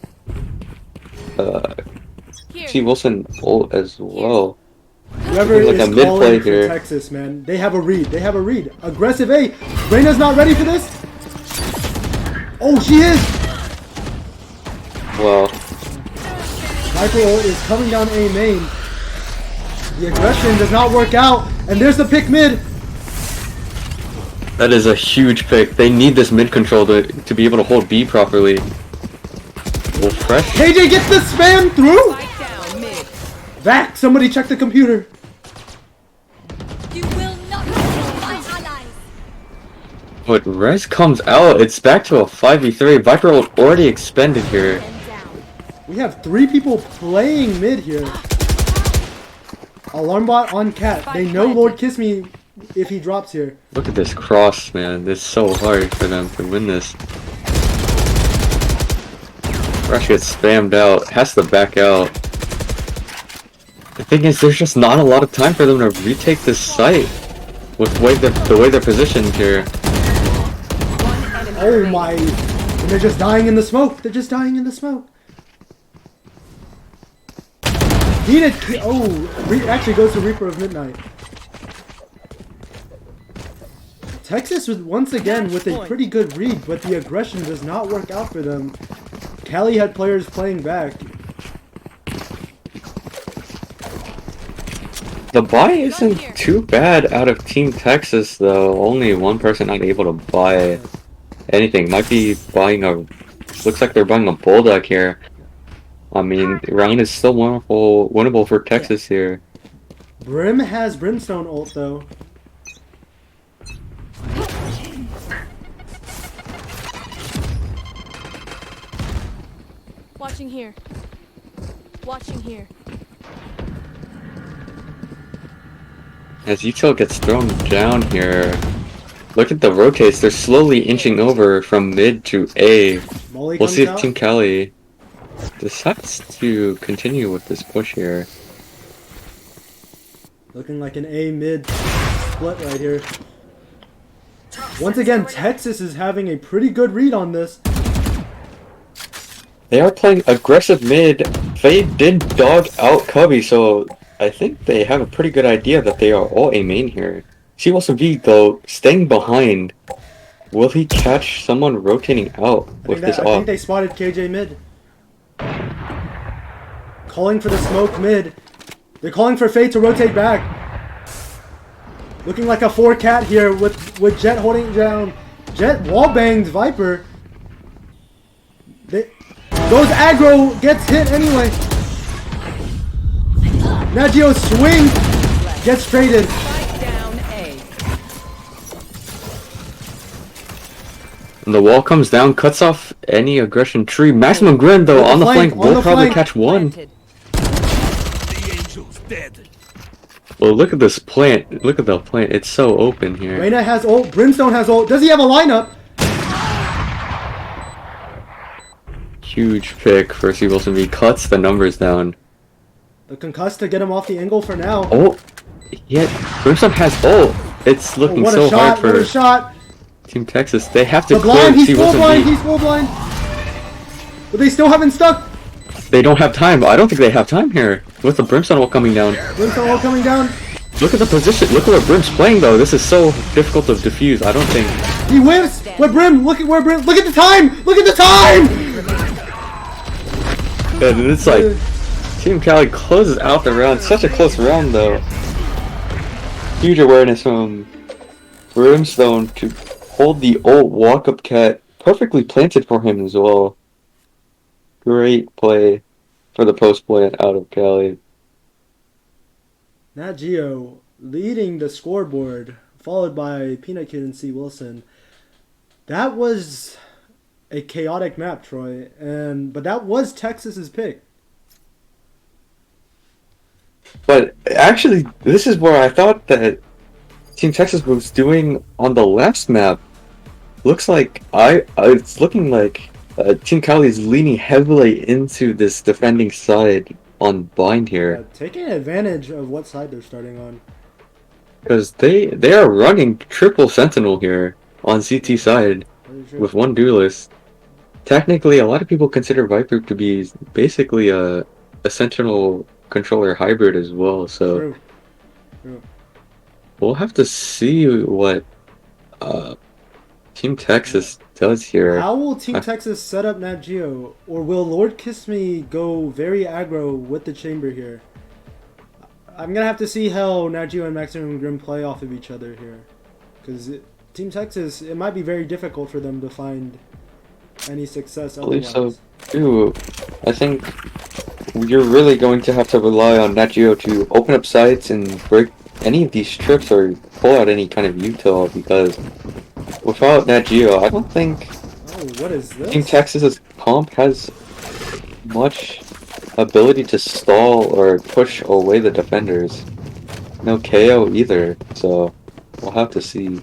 C. Wilson ult as well. Whoever like is a mid calling play for here. Texas, man, they have a read. They have a read. Aggressive A. Reyna's not ready for this. Oh, she is. Well, Viper ult is coming down A main. The aggression does not work out, and there's the pick mid. that is a huge pick. They need this mid control to be able to hold B properly. Well, Fresh. KJ gets the spam through. Spike down mid. Back. Somebody check the computer. You will not kill my allies. But Rez comes out. It's back to a 5v3. Viper ult already expended here. And down. We have 3 people playing mid here. Alarm bot on cat. They know Lord Kiss Me if he drops here. Look at this cross, man. It's so hard for them to win this. Fresh gets spammed out. Has to back out. The thing is, there's just not a lot of time for them to retake this site with the way they're positioned here. One enemy Oh remaining. my. And they're just dying in the smoke. They're just dying in the smoke. Needed. Actually goes to Reaper of Midnight. Texas was once again with a pretty good read, but the aggression does not work out for them. Cali had players playing back. The buy isn't too bad out of Team Texas, though. Only one person not able to buy anything. Might be buying a. Looks like they're buying a Bulldog here. I mean, the round is still winnable for Texas here. Brim has Brimstone ult though. Watching here. Watching here. As Util gets thrown down here, look at the rotates. They're slowly inching over from mid to A. Molly We'll comes see if out. Team Cali decides to continue with this push here. Looking like an A mid split right here. Once again, Texas is having a pretty good read on this. They are playing aggressive mid. Fade did dog out Cubby, so I think they have a pretty good idea that they are all A main here. C. Wilson V, though, staying behind. Will he catch someone rotating out with this I think off? they spotted KJ mid. Calling for the smoke mid. They're calling for Fade to rotate back. Looking like a 4-cat here with Jet holding it down. Jet wallbangs Viper. Those aggro gets hit anyway. Nagio swing gets traded. Spike down A. And the wall comes down, cuts off any aggression tree. Maximum Grin, though, on the flank, will probably catch one. Planted. The angel's dead. Well, look at this plant. Look at the plant. It's so open here. Reyna has ult. Brimstone has ult. Does he have a lineup? Huge pick for C. Wilson V. Cuts the numbers down. The concuss to get him off the angle for now. Oh, yet Brimstone has ult. It's looking What so a shot! hard What for a shot! Team Texas. They have to The blind. clear He's C. full Wilson blind. V. He's full blind. But they still haven't stuck. They don't have time. I don't think they have time here with the Brimstone ult coming down. Brimstone ult coming down. Look at the position. Look at where Brim's playing though. This is so difficult to defuse. I don't think. He whiffs. Where Brim? Look at where Brim. Look at the time. Look at the time. And it's like Team Cali closes out the round. Such a close round though. Huge awareness from Brimstone to hold the ult walk-up cat perfectly planted for him as well. Great play for the post plant out of Cali. Nat Geo leading the scoreboard, followed by Peanut Kid and C. Wilson. That was a chaotic map, Troy, but that was Texas's pick. But actually, this is where I thought that Team Texas was doing on the last map. Looks like it's looking like Team Cali is leaning heavily into this defending side on bind here. Taking advantage of what side they're starting on. Because they are running triple sentinel here on CT side with one duelist. Technically, a lot of people consider Viper to be basically a sentinel controller hybrid as well. So True. we'll have to see what Team Texas does here. How will Team Texas set up Nat Geo? Or will Lord Kiss Me go very aggro with the chamber here? I'm going to have to see how Nat Geo and Maximum Grim play off of each other here. Because Team Texas, it might be very difficult for them to find any success I believe otherwise. so too. I think you're really going to have to rely on Nat Geo to open up sites and break any of these trips or pull out any kind of util, because without Nat Geo, I don't think Oh, what is this? Team Texas's comp has much ability to stall or push away the defenders. No KO either, so we'll have to see.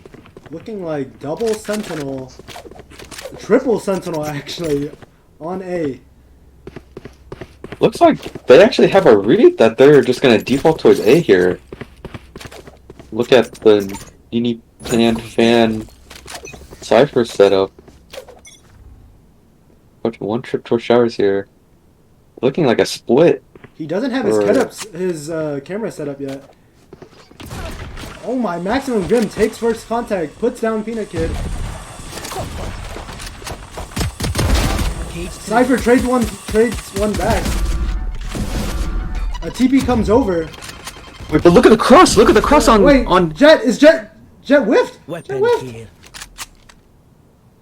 Looking like double sentinel, triple sentinel actually, on A. Looks like they actually have a read that they're just going to default towards A here. Look at the Nini Pan Fan Cypher setup. One trip towards showers here. Looking like a split. He doesn't have his camera set up yet. Oh my, Maximum Grim takes first contact, puts down Peanut Kid. Sniper trades one back. A TP comes over. Wait, but look at the cross! Look at the cross on Jet whiffed! Weapon Jet whiffed! here.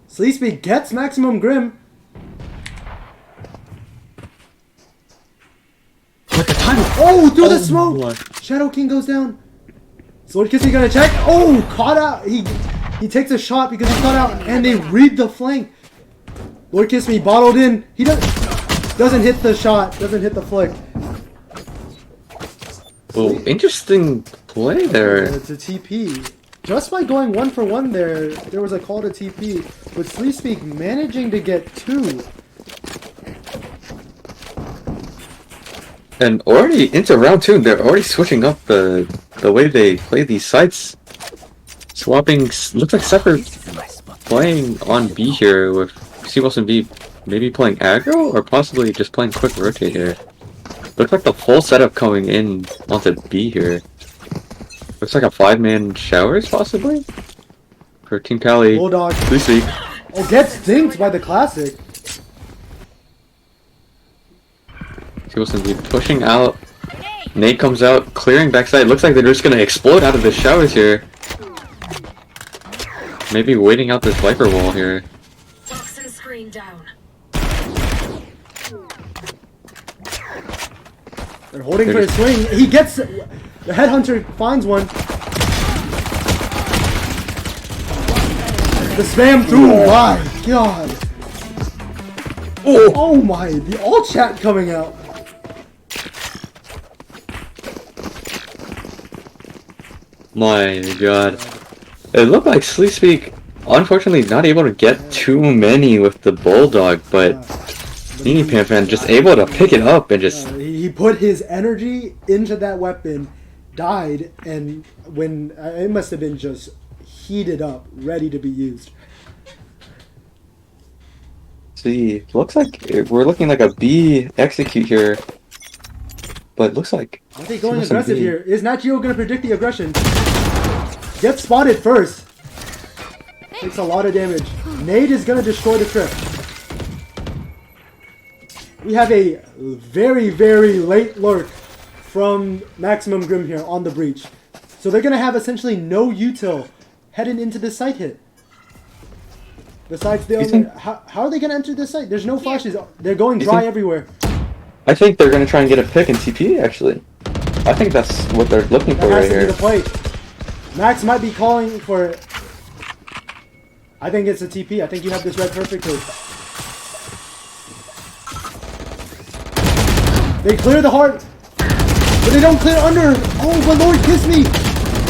Sleespeak gets Maximum Grim. Look at the time! Oh, through the Oh, smoke! my. Shadow King goes down. Sword Kissy gonna check. Oh, caught out. He takes a shot because he's caught out, and they read the flank. Lord Kiss Me bottled in. He doesn't hit the shot. Doesn't hit the flick. Well, interesting play there. It's a TP. Just by going 1 for 1 there was a call to TP. With Sleespeak managing to get 2. And already into round 2, they're already switching up the way they play these sites. Swapping, looks like Cypher playing on B here with C. Wilson B maybe playing aggro or possibly just playing quick rotate here. Looks like the full setup coming in onto B here. Looks like a 5-man showers possibly? For Team Cali. Bulldog. Lucy. Oh, gets dinked by the classic. C. Wilson B pushing out. Nate comes out, clearing backside. Looks like they're just gonna explode out of the showers here. Maybe waiting out this Viper wall here. Toxin screen down. They're holding for his swing. He gets... The headhunter finds one. The spam through. My god. Oh my. The all chat coming out. My god. It looked like Sleepspeak, unfortunately, not able to get too many with the Bulldog, but Nini Panfan just able to pick it up and just... He put his energy into that weapon, died, and when it must have been just heated up, ready to be used. See, looks like we're looking like a B execute here, but looks like... I think going aggressive here. Is Nachio going to predict the aggression? Gets spotted first. Takes a lot of damage. Nade is going to destroy the trip. We have a very, very late lurk from Maximum Grim here on the breach. So they're going to have essentially no util heading into this site hit. Besides the only... How are they going to enter this site? There's no flashes. They're going dry everywhere. I think they're going to try and get a pick in TP, actually. I think that's what they're looking for right here. That has to be the play. Max might be calling for... I think it's a TP. I think you have this read perfectly. They clear the heart, but they don't clear under. Oh, but Lord, kiss me.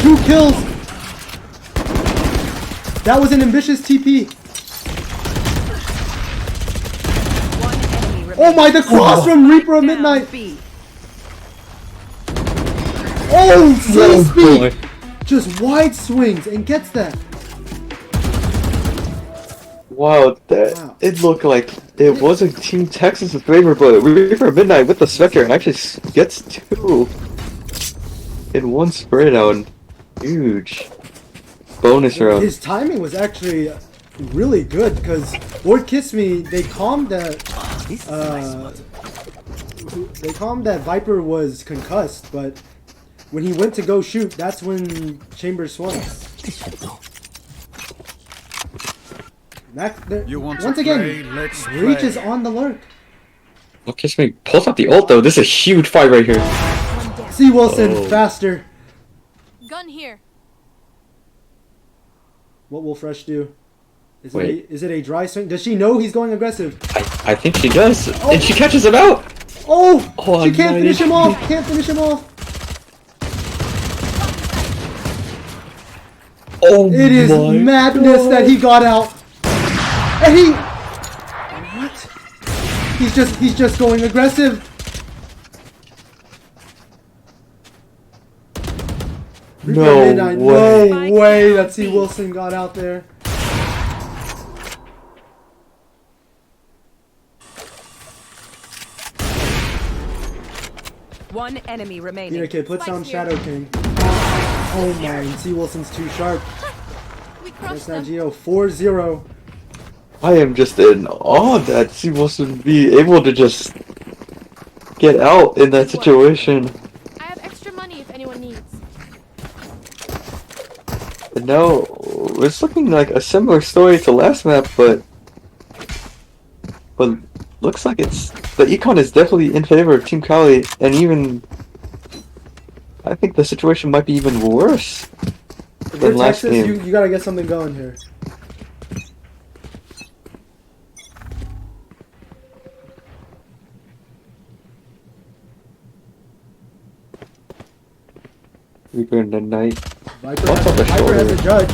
2 kills. That was an ambitious TP. Oh my, the cross from Reaper of Midnight. Oh, Sleepspeak. Just wide swings and gets that. Wow, it looked like it wasn't Team Texas' favor, but Reaper Midnight with the Spectre actually gets 2 in one spray down. Huge bonus round. His timing was actually really good because Lord Kiss Me, they calmed that Viper was concussed, but when he went to go shoot, that's when Chambers swung. Once again, Reach is on the lurk. Oh, Kiss Me pulls out the ult though. This is a huge fight right here. See Wilson, faster. Gun here. What will Fresh do? Is it a dry swing? Does she know he's going aggressive? I think she does. Oh. And she catches him out. Oh, she can't finish him off. Can't finish him off. Oh, it is madness that he got out. And he... What? He's just going aggressive. No way. No way that C. Wilson got out there. One enemy remaining. Okay, puts down Shadow King. Oh my, C. Wilson's too sharp. That's Nagio 4-0. I am just in awe that C. Wilson would be able to just get out in that situation. I have extra money if anyone needs. And now, it's looking like a similar story to last map, but looks like the econ is definitely in favor of Team Cali, and even I think the situation might be even worse than last Texas, game. you gotta get something going here. Reaper in the night. Viper has a judge.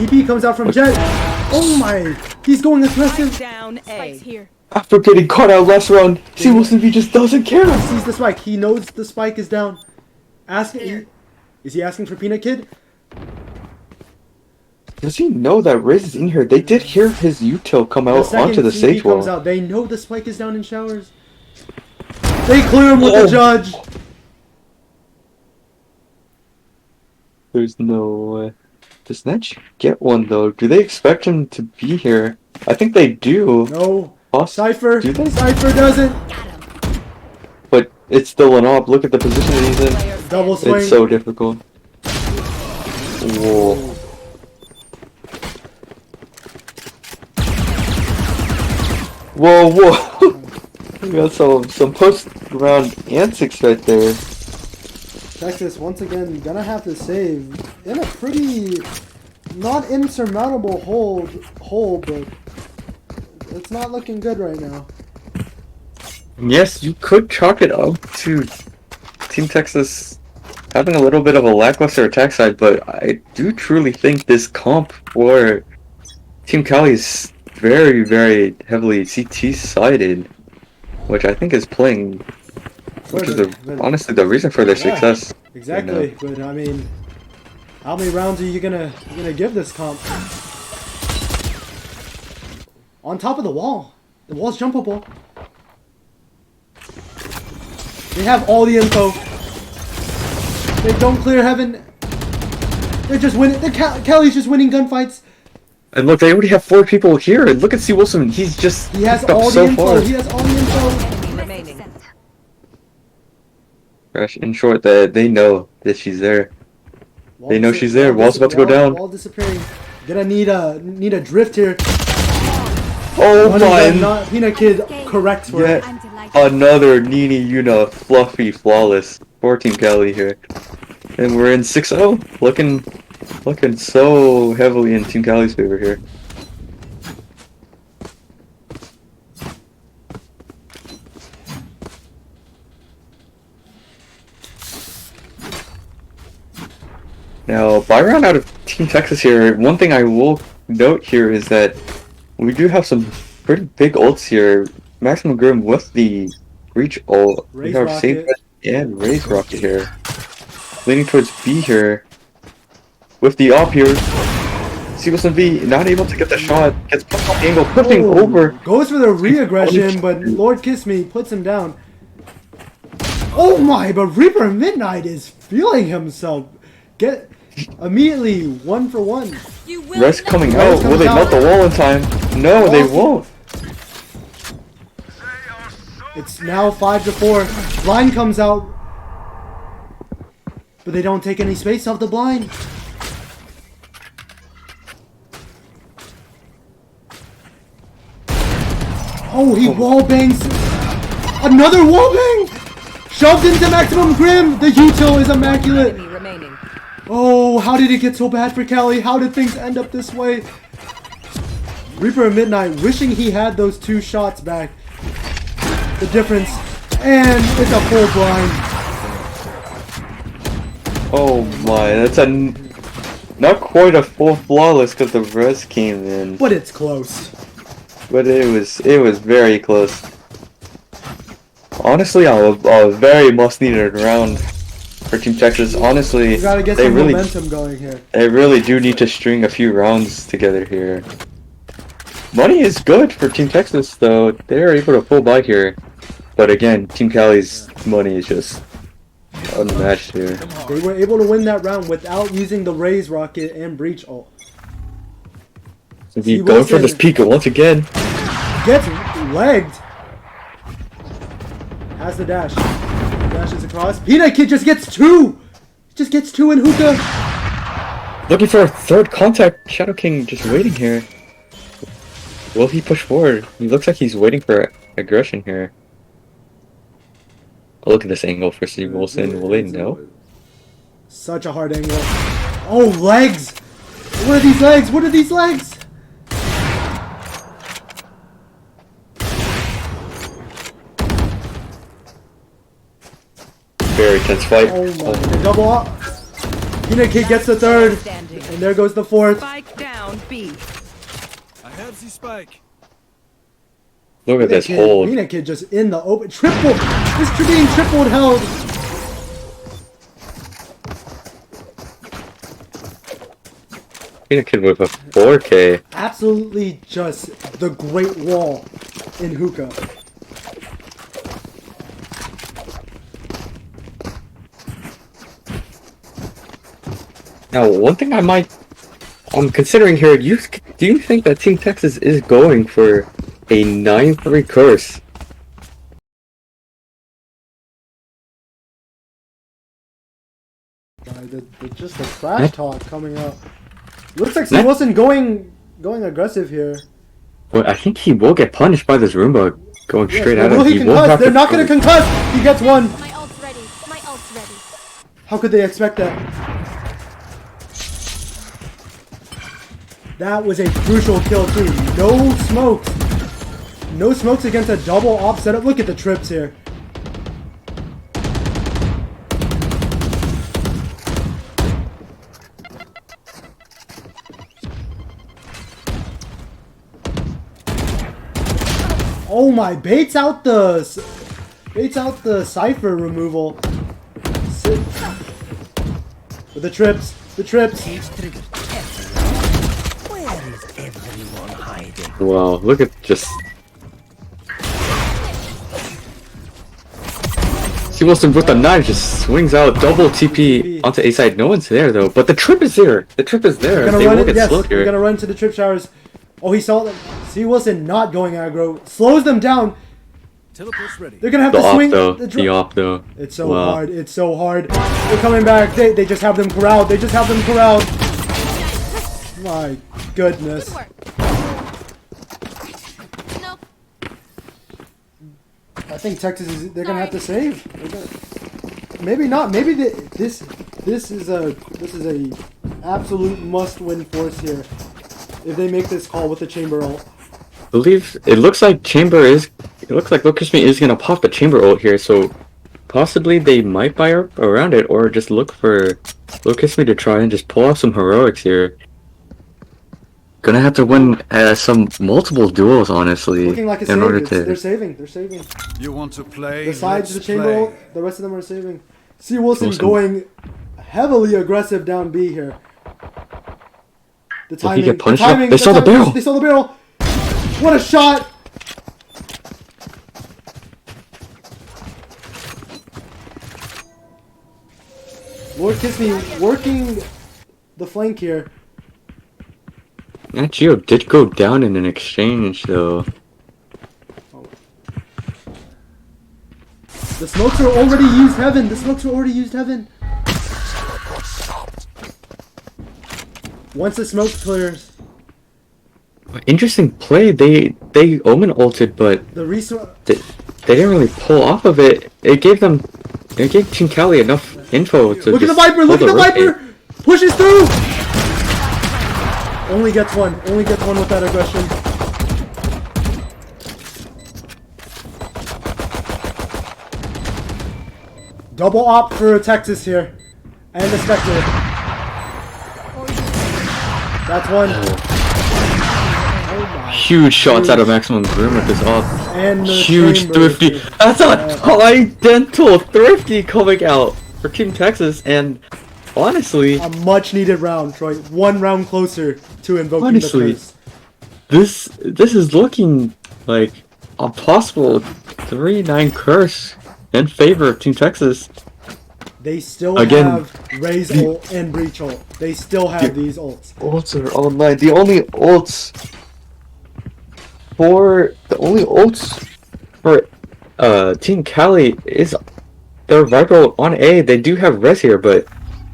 EP comes out from Jet. Oh my! He's going aggressive. Down Spike's here. After getting caught out last round, C. Wilson V just doesn't care. He sees the spike. He knows the spike is down. Is he asking for Peanut Kid? Does he know that Riz is in here? They did hear his util come out onto the stage wall. Comes out, they know the spike is down in showers. They clear him with the judge. There's no way. Does Netch get one though? Do they expect him to be here? I think they do. No. Oh, Cypher. Do they? Cypher doesn't. But it's still an op. Look at the position that he's in. Double swing. It's so difficult. Whoa. Whoa, whoa! We got some post-round antics right there. Texas, once again, gonna have to save in a pretty not insurmountable hole, but it's not looking good right now. Yes, you could chalk it up to Team Texas having a little bit of a lackluster attack side, but I do truly think this comp for Team Cali is very, very heavily CT sided, which I think is playing, which is honestly the reason for their Yeah, success. exactly. But I mean, how many rounds are you gonna give this comp? On top of the wall. The wall's jumpable. They have all the info. They don't clear heaven. They're just winning. Cali's just winning gunfights. And look, they already have 4 people here. And look at C. Wilson. He has up all the so info. far. He has all the info. Enemy remaining. In short, that they know that she's there. They know she's there. Wall's about to go down. Wall disappearing. Gonna need a drift here. Oh my! Peanut Kid corrects for it. Another Nini Yuna fluffy flawless for Team Cali here. And we're in 6-0. Looking so heavily in Team Cali's favor here. Now, by round out of Team Texas here, one thing I will note here is that we do have some pretty big ults here. Maximum Grim with the Reach ult. We have Save and Raise Rocket here. Leaning towards B here. With the op here. Seabuss V not able to get the shot. Gets pushed off the angle, flipping over. Goes for the re-aggression, but Lord Kiss Me puts him down. Oh my, but Reaper Midnight is feeling himself. Get immediately 1 for 1. Rest coming out. Will they melt the wall in time? No, they won't. It's now 5 to 4. Blind comes out, but they don't take any space off the blind. Oh, he wall bangs. Another wall bang! Shoved into Maximum Grim. The util is immaculate. Enemy remaining. Oh, how did it get so bad for Cali? How did things end up this way? Reaper of Midnight wishing he had those 2 shots back. The difference. And it's a full blind. Oh my, that's not quite a full flawless because the res came in. But it's close. But it was very close. Honestly, a very must needed round for Team Texas. Honestly, You gotta get they some really momentum going here. they really do need to string a few rounds together here. Money is good for Team Texas though. They're able to pull by here. But again, Team Cali's money is just unmatched here. They were able to win that round without using the Raise Rocket and Breach ult. So he going for this Pika once again. Gets legged. Has the dash. Dashes across. Peanut Kid just gets 2! Just gets 2 in hookah. Looking for a third contact. Shadow King just waiting here. Will he push forward? He looks like he's waiting for aggression here. Oh, look at this angle for Steve Wilson. Will they know? Such a hard angle. Oh, legs! What are these legs? What are these legs? Very tense fight. Oh my, the double up. Peanut Kid gets the 3rd. Standing. And there goes the 4th. Spike down B. I have the spike. Look at this hold. Peanut Kid just in the open. Triple! This being tripled held. Peanut Kid with a 4K. Absolutely just the Great Wall in hookah. Now, one thing I'm considering here, do you think that Team Texas is going for a 9-3 curse? Just the trash talk coming up. Looks like he wasn't going aggressive here. Well, I think he will get punished by this Roomba going straight at Will him. he He won't concuss? have They're to not going to concuss. He gets 1. My ult's ready. My ult's ready. How could they expect that? That was a crucial kill too. No smokes. No smokes against a double op setup. Look at the trips here. Oh my, baits out the cipher removal. With the trips. Wow, look at just. See Wilson with the knife just swings out double TP onto A side. No one's there though, but the trip is there. The trip is there. We're gonna They run will it. get Yes, slowed we're here. gonna run to the trip showers. Oh, he saw them. See Wilson not going aggro. Slows them down. Teleport's ready. They're gonna have The to op swing. though. The The op though. It's so Wow. hard. It's so hard. They're coming back. They just have them corralled. My goodness. Good work. Nope. I think Texas is. They're gonna have to save. Maybe not. Maybe this is a absolute must-win force here. If they make this call with the chamber ult. Believe it looks like Chamber is. It looks like Low Kiss Me is gonna pop the Chamber ult here, so possibly they might buy up around it or just look for Low Kiss Me to try and just pull off some heroics here. Gonna have to win some multiple duels, honestly, Looking like a in save. order to. They're saving. You want to play? The sides of the Let's chamber play. ult, the rest of them are saving. See Wilson Wilson. going heavily aggressive down B here. The Will he timing. get The punished? timing. They the saw the timing, barrel. They saw the barrel. What a shot! Lord Kiss Me working the flank here. That Geo did go down in an exchange though. The smokes are already used heaven. Once the smoke clears, Interesting play. They Omen ulted, but the resource. they didn't really pull off of it. It gave Team Cali enough info to Look at the just Viper! Look at pull the rotate. Viper! Pushes through! Only gets one with that aggression. Double op for Texas here. And the Spectre. That's one. Oh my. Huge shots out of Maximum Grim with this off. And the Huge chamber. thrifty. That's a identical thrifty coming out for Team Texas, and honestly, A much needed round, Troy. One round closer to invoking Honestly. the curse. this is looking like a possible 3-9 curse in favor of Team Texas. They still Again, have Raze ult and Breach ult. They still have these ults. Ults are online. The only ults for Team Cali is their Viper on A. They do have res here, but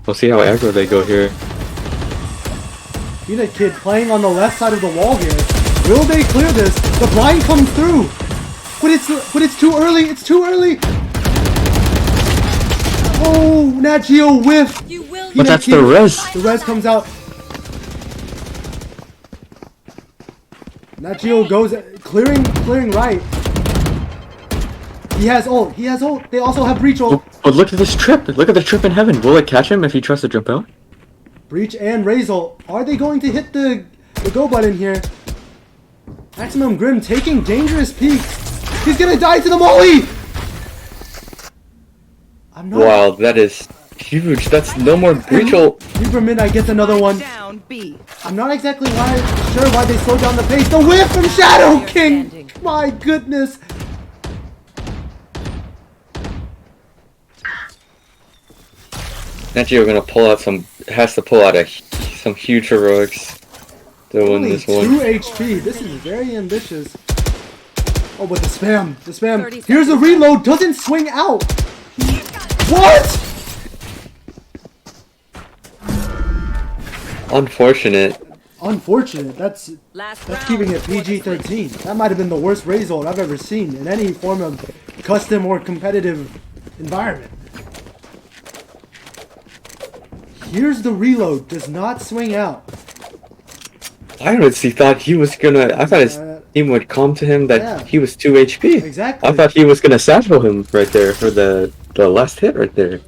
we'll see how aggro they go here. Peanut Kid playing on the left side of the wall here. Will they clear this? The blind comes through. But it's too early. It's too early. Oh, Nat Geo whiff. You will. But that's the res. The res comes out. Nat Geo goes clearing right. He has ult. They also have Breach ult. But look at this trip. Look at the trip in heaven. Will it catch him if he tries to jump out? Breach and Raze ult. Are they going to hit the go button here? Maximum Grim taking dangerous peeks. He's gonna die to the molly! I'm not. Wow, that is huge. That's no more breach ult. Reaper Midnight gets another one. Down B. I'm not exactly sure why they slowed down the pace. The whiff from Shadow King! My goodness! Nachio has to pull out some huge heroics to win Only this 2 one. HP. This is very ambitious. Oh, but the spam. 30 Here's a seconds. reload. Doesn't swing out. What? Unfortunate. Unfortunate. That's Last That's round. keeping it PG-13. That might have been the worst Raze ult I've ever seen in any form of custom or competitive environment. Here's the reload. Does not swing out. I honestly thought he was gonna. I thought his team would come to him that Yeah. he was 2 HP. Exactly. I thought he was gonna satchel him right there for the last hit right there.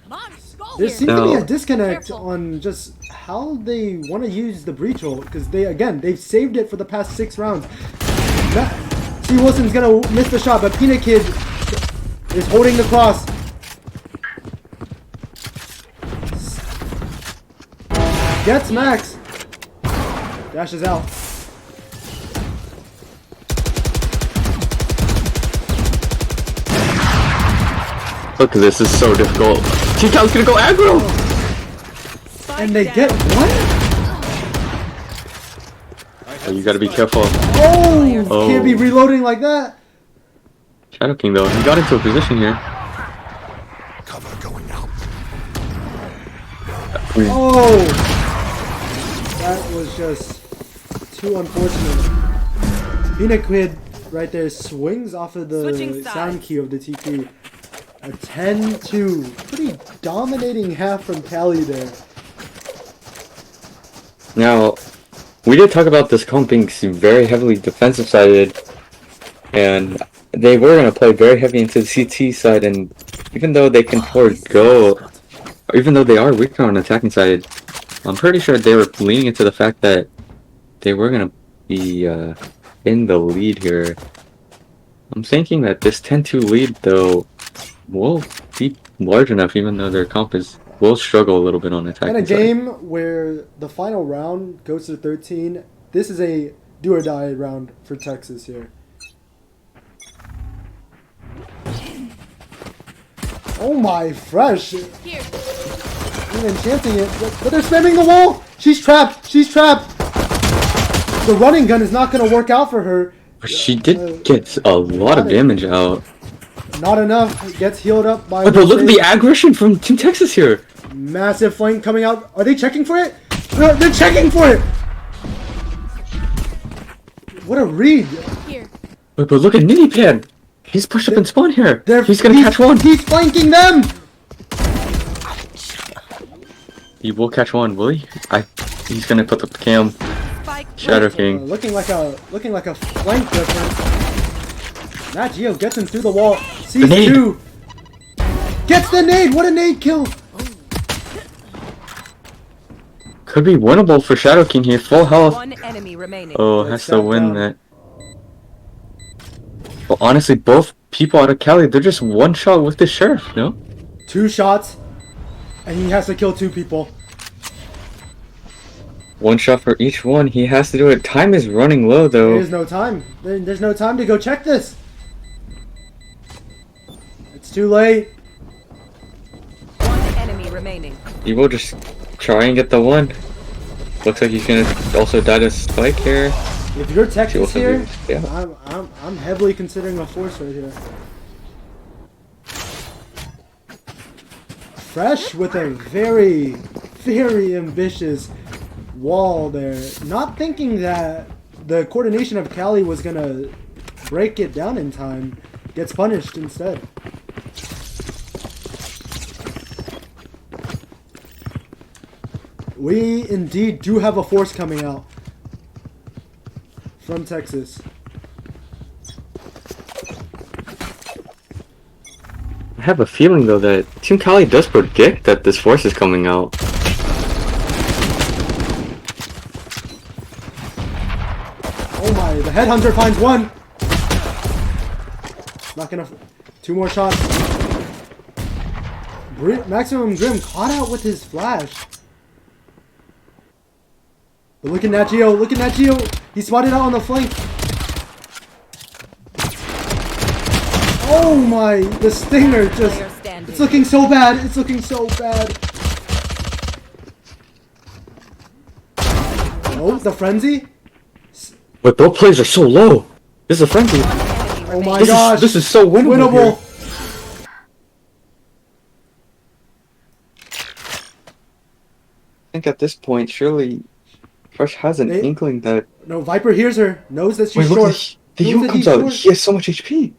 Come on, skull There here. seems to be No. a disconnect Careful. on just how they want to use the breach ult, because they've saved it for the past 6 rounds. See, Wilson's gonna miss the shot, but Peanut Kid is holding the cross. Gets Max. Dashes out. Look, this is so difficult. Team Cali's gonna go aggro! And they get what? Oh, you gotta be careful. Oh! Oh. Can't be reloading like that. Shadow King though, he got into a position here. Cover going out. Oh! That was just too unfortunate. Peanut Kid right there swings off of the Switching sound sides. key of the TP. A 10-2. Pretty dominating half from Cali there. Now, we did talk about this comp being very heavily defensive sided, and they were going to play very heavy into the CT side, and even though they can forego, or even though they are weaker on the attacking side, I'm pretty sure they were leaning into the fact that they were going to be in the lead here. I'm thinking that this 10-2 lead, though, will be large enough, even though their comp will struggle a little bit on attacking In a side. game where the final round goes to 13, this is a do or die round for Texas here. Oh my, Fresh! Here. Even enchanting it, but they're spamming the wall! She's trapped! She's trapped! The running gun is not going to work out for her. But she did get a lot of damage out. Not enough. Gets healed up by... But look at the aggression from Team Texas here. Massive flank coming out. Are they checking for it? They're checking for it! What a read. Here. But look at Ninipan. He's pushed up and spawn here. He's gonna catch one. He's flanking them! He will catch one, will he? He's gonna put the cam. Spike. Shadow King. Looking like a flank difference. Nat Geo gets him through the wall. Sees nade. 2. Gets the nade! What a nade kill! Could be winnable for Shadow King here. Full health. One enemy remaining. Oh, Let's has to shut win down. that. But honestly, both people out of Cali, they're just one shot with the sheriff, no? 2 shots, and he has to kill 2 people. One shot for each one. He has to do it. Time is running low, though. There's no time. There's no time to go check this. It's too late. One enemy remaining. He will just try and get the one. Looks like he's gonna also die to Spike here. If you're Texas also here, do- yeah. I'm heavily considering a force right here. Fresh with a very, very ambitious wall there. Not thinking that the coordination of Cali was gonna break it down in time. Gets punished instead. We indeed do have a force coming out from Texas. I have a feeling though that Team Cali does predict that this force is coming out. Oh my, the headhunter finds one. Not gonna. 2 more shots. Maximum Grim caught out with his flash. But look at Nat Geo, look at Nat Geo. He spotted out on the flank. Oh my, the stinger just. Player standing. It's looking so bad, it's looking so bad. Oh, the frenzy? But both plays are so low. This is a frenzy. One enemy Oh my remaining. gosh. This is so winnable. Winnable. Here. I think at this point, surely Fresh has an They- inkling that. No, Viper hears her, knows that she's Wait, look, short. the Knows heal that comes he's out. short. He has so much HP.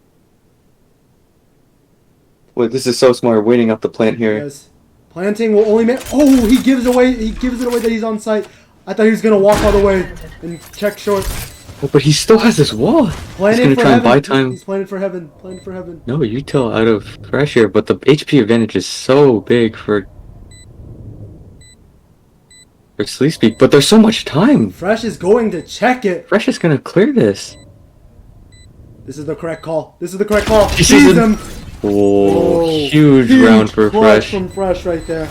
Wait, this is so smart. Waiting up the plant here. Yes. Planting will only make. Oh, he gives it away that he's on site. I thought he was gonna walk all the way and check short. Oh, but he still has his wall. He's Planning gonna for try and heaven. buy time. He's planning for heaven. Planning for heaven. No, Util out of pressure, but the HP advantage is so big for Sleep Speak. But there's so much time. Fresh is going to check it. Fresh is gonna clear this. This is the correct call. This is the correct call. He Sees sees him. Oh, huge round for clutch Fresh. from Fresh right there.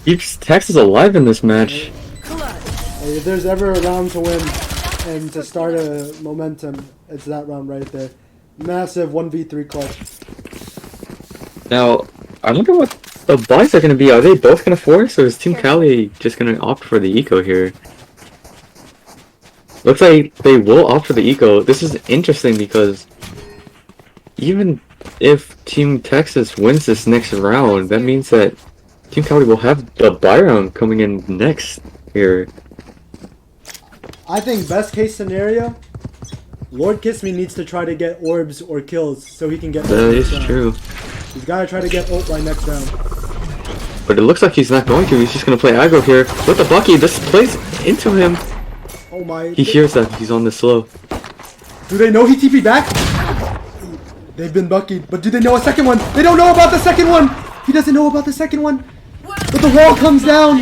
Keeps Texas alive in this match. Hey, if there's ever a round to win and to start a momentum, it's that round right there. Massive 1v3 clutch. Now, I wonder what the buys are going to be. Are they both going to force, or is Team Cali just going to opt for the eco here? Looks like they will opt for the eco. This is interesting because even if Team Texas wins this next round, that means that Team Cali will have the buy round coming in next here. I think best case scenario, Lord Kiss Me needs to try to get orbs or kills so he can get That ult is next round. true. He's got to try to get ult by next round. But it looks like he's not going to. He's just going to play aggro here with the Bucky. This plays into him. Oh my. He hears that he's on the slow. Do they know he TP back? They've been buckied, but do they know a second one? They don't know about the second one! He doesn't know about the second one! But the wall comes down!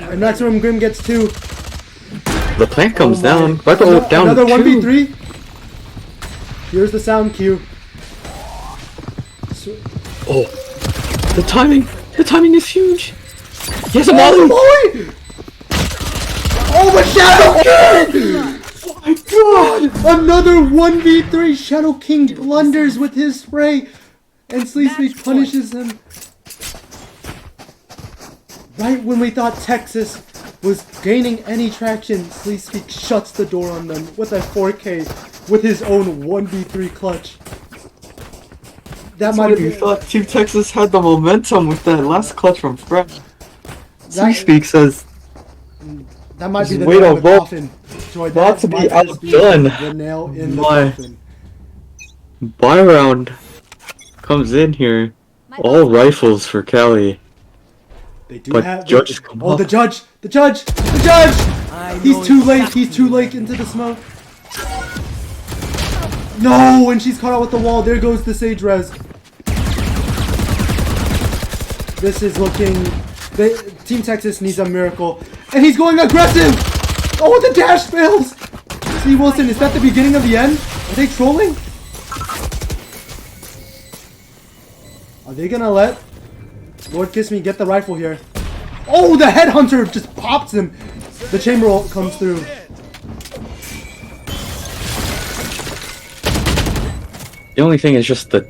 And Maximum Grim gets 2. The plant comes Oh down. my. Viper down Another 2. 1v3. Here's the sound cue. Oh, the timing! The timing is huge! He has a Oh, molly! boy! Oh, the Shadow King! Oh my god! Another 1v3. Shadow King blunders with his spray. And Sleep Speak punishes him. Right when we thought Texas was gaining any traction, Sleep Speak shuts the door on them with a 4K with his own 1v3 clutch. That might have You been. thought Team Texas had the momentum with that last clutch from Fresh. That- Speak says That might be the Wait nail a in the moment. coffin. Joy, Not that to be might just be outdone. the nail in the My- coffin. buy round comes in here. All rifles for Cali. They do But have judges come Oh, up. the judge! The judge! The judge! He's too late. He's too late into the smoke. No, and she's caught out with the wall. There goes the Sage Res. This is looking. Team Texas needs a miracle, and he's going aggressive. Oh, the dash fails. See, Wilson, is that the beginning of the end? Are they trolling? Are they gonna let Lord Kiss Me get the rifle here? Oh, the headhunter just pops him. The chamber ult comes through. The only thing is just the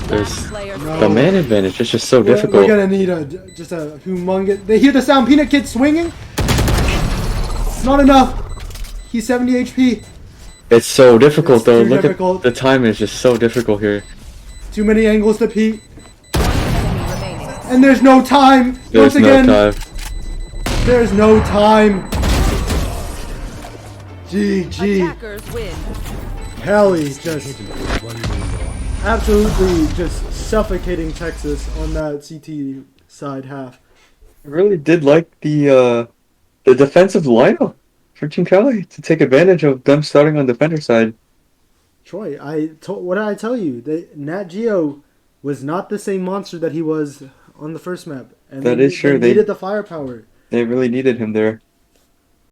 there's the man advantage. It's just so We're difficult. gonna need just a humongous. They hear the sound. Peanut Kid swinging. Not enough. He's 70 HP. It's so difficult It's though. too Look difficult. at the time is just so difficult here. Too many angles to Pete. And there's no time. There's Once again, no time. there's no time. GG. Attackers win. Cali just absolutely just suffocating Texas on that CT side half. I really did like the defensive lineup for Team Cali to take advantage of them starting on defender side. Troy, what did I tell you? Nat Geo was not the same monster that he was on the first map. And That they, is true. They needed the firepower. They really needed him there.